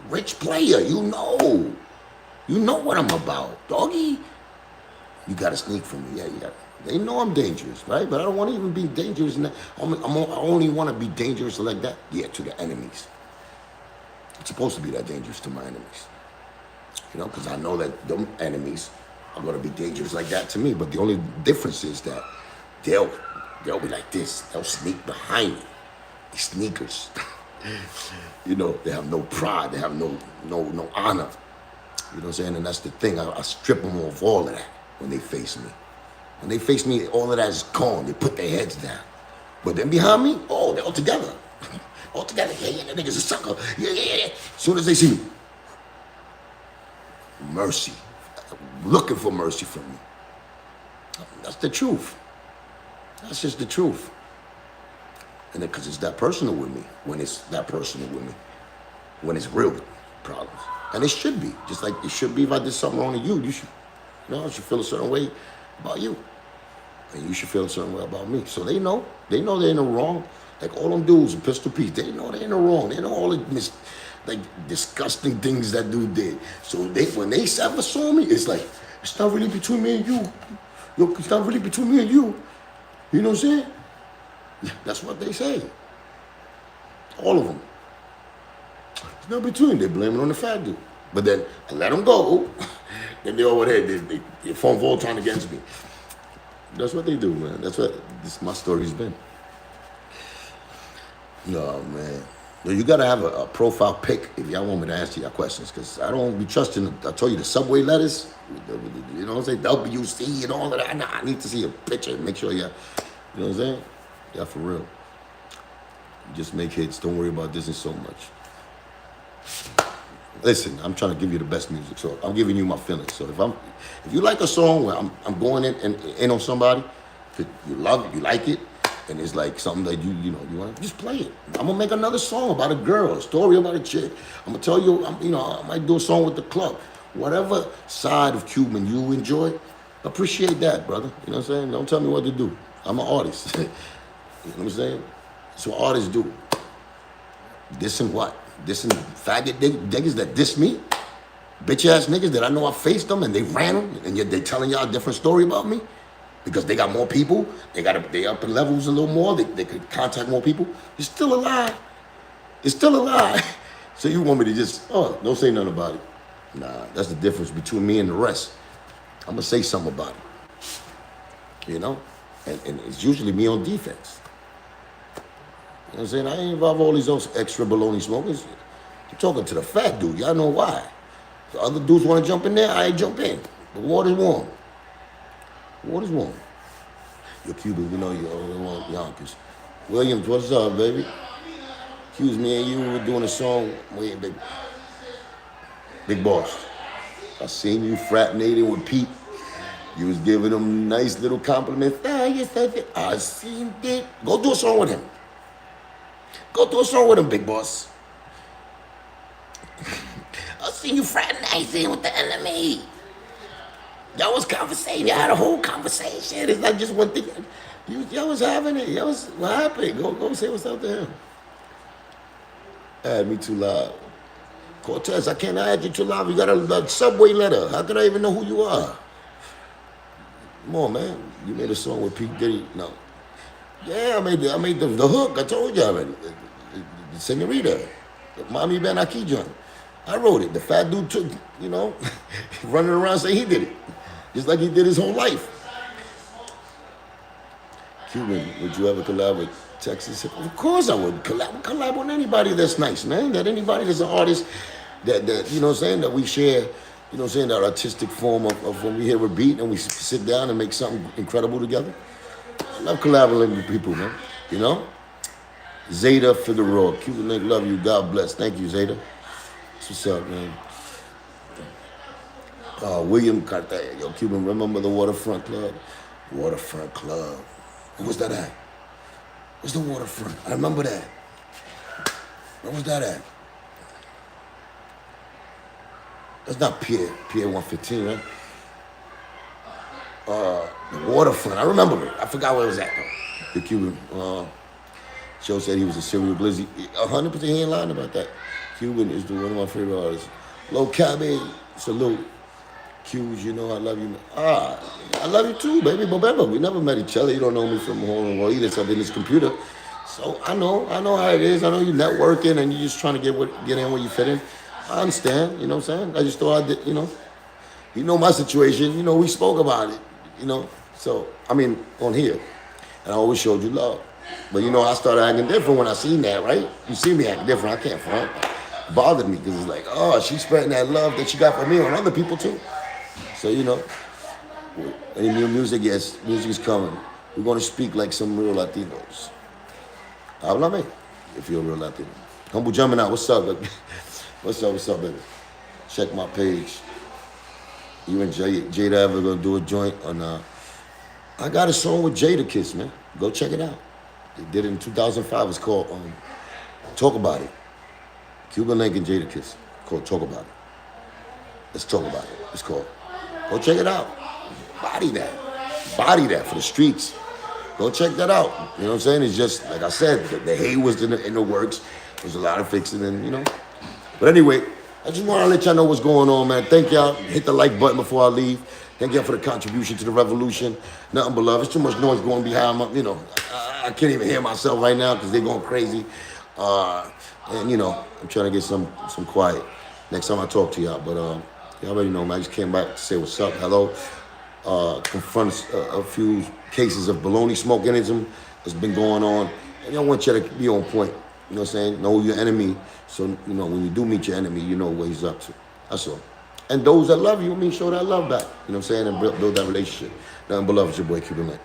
[SPEAKER 1] Rich player, you know what I'm about. Doggy, you gotta sneak from me. Yeah, you gotta. They know I'm dangerous, right? But I don't want to even be dangerous. I only want to be dangerous like that, to the enemies. It's supposed to be that dangerous to my enemies. Because I know that them enemies are going to be dangerous like that to me. But the only difference is that they'll be like this. They'll sneak behind me. These sneakers. They have no pride. They have no honor. You know what I'm saying? And that's the thing. I strip them of all of that when they face me. When they face me, all of that is gone. They put their heads down. But then behind me, they're all together. All together. Yeah, that nigga's a sucker. Yeah. As soon as they see me, mercy. Looking for mercy from me. That's the truth. That's just the truth. And because it's that personal with me. When it's that personal with me. When it's real problems. And it should be. Just like it should be if I did something wrong to you. You should, I should feel a certain way about you. And you should feel a certain way about me. So they know. They know they're in the wrong. Like all them dudes in Pistol Pete, they know they're in the wrong. They know all the disgusting things that dude did. So when they ever saw me, it's like, it's not really between me and you. It's not really between me and you. You know what I'm saying? That's what they say. All of them. It's not between. They blame it on the fat dude. But then I let them go. Then they over there, they form Voltron against me. That's what they do, man. That's what my story's been. No, man. You gotta have a profile pic if y'all want me to answer your questions, because I don't be trusting. I told you the subway letters, you know what I'm saying, WC and all of that. Nah, I need to see a picture and make sure you know what I'm saying? Yeah, for real. Just make hits. Don't worry about this and so much. Listen, I'm trying to give you the best music, so I'm giving you my feelings. So if you like a song where I'm going in on somebody, if you love it, you like it, and it's like something that you want to just play it. I'm gonna make another song about a girl, a story about a chick. I'm gonna tell you, I might do a song with the club. Whatever side of Cuban you enjoy, appreciate that, brother. You know what I'm saying? Don't tell me what to do. I'm an artist. You know what I'm saying? That's what artists do. Dissing what? Dissing faggot niggas that diss me? Bitch ass niggas that I know I faced them and they ran them, and yet they telling y'all a different story about me? Because they got more people, they up in levels a little more, they could contact more people. It's still a lie. It's still a lie. So you want me to just, don't say nothing about it. Nah, that's the difference between me and the rest. I'm gonna say something about it. You know? And it's usually me on defense. You know what I'm saying? I ain't involve all these extra baloney smokers. I'm talking to the fat dude. Y'all know why. The other dudes want to jump in there, I ain't jump in. The water's warm. The water's warm. You're Cuban, we know you only want Yonkers. Williams, what's up, baby? Excuse me and you were doing a song. Wait, Big Boss. I seen you fratinating with Pete. You was giving him nice little compliments. I seen it. Go do a song with him. Go do a song with him, Big Boss. I seen you fraternizing with the enemy. Y'all was conversating. Y'all had a whole conversation. It's not just one thing. Y'all was having it. Y'all was, what happened? Go say what's up to him. Add me too loud. Cortez, I can't add you too loud. You got a subway letter. How could I even know who you are? Come on, man. You made a song with Pete Diddy. No. Yeah, I made the hook. I told you already. The senorita. The Mommy Ben Aki joint. I wrote it. The fat dude took, running around saying he did it. Just like he did his whole life. Cuban, would you ever collab with Texas? Of course I would collab with anybody that's nice, man. That anybody that's an artist that you know what I'm saying, that we share, you know what I'm saying, that artistic form of when we hear a beat and we sit down and make something incredible together. I love collaborating with people, man. You know? Zeta Figueroa. Cuban Link, love you. God bless. Thank you, Zeta. That's what's up, man. William Cartaya. Yo, Cuban, remember the Waterfront Club? Waterfront Club. Where was that at? Where's the Waterfront? I remember that. Where was that at? That's not Pier 115, right? The Waterfront. I remember it. I forgot where it was at, though. The Cuban. Joe said he was a serial glizzy. 100% he ain't lying about that. Cuban is one of my favorite artists. Low Cabby, salute. Q's, I love you. I love you too, baby. But remember, we never met each other. You don't know me from home or either something in this computer. So I know how it is. I know you're networking and you're just trying to get in where you fit in. I understand, you know what I'm saying? I just thought I did, you know my situation. We spoke about it, So, on here. And I always showed you love. But I started acting different when I seen that, right? You see me acting different, I can't front. It bothered me because it's like, she's spreading that love that she got from me on other people too. So, any new music, yes, music is coming. We're going to speak like some real Latinos. Háblame if you're a real Latino. Humble jumping out, what's up, baby? What's up, baby? Check my page. You and Jada ever going to do a joint on, I got a song with Jadakiss, man. Go check it out. They did it in 2005. It's called Talk About It. Cuban Link and Jadakiss. Called Talk About It. Let's talk about it. It's called. Go check it out. Body that for the streets. Go check that out. You know what I'm saying? It's just, like I said, the hate was in the works. There's a lot of fixing and, But anyway, I just want to let y'all know what's going on, man. Thank y'all. Hit the like button before I leave. Thank y'all for the contribution to the revolution. Nothing but love. There's too much noise going behind my, I can't even hear myself right now because they're going crazy. And, I'm trying to get some quiet next time I talk to y'all. But y'all already know, man. I just came back to say what's up. Hello. Confronts a few cases of baloney smokingism that's been going on. And I want you to be on point. You know what I'm saying? Know your enemy. So, when you do meet your enemy, you know what he's up to. That's all. And those that love you, show that love back. You know what I'm saying? And build that relationship. Nothing but love. It's your boy, Cuban Link.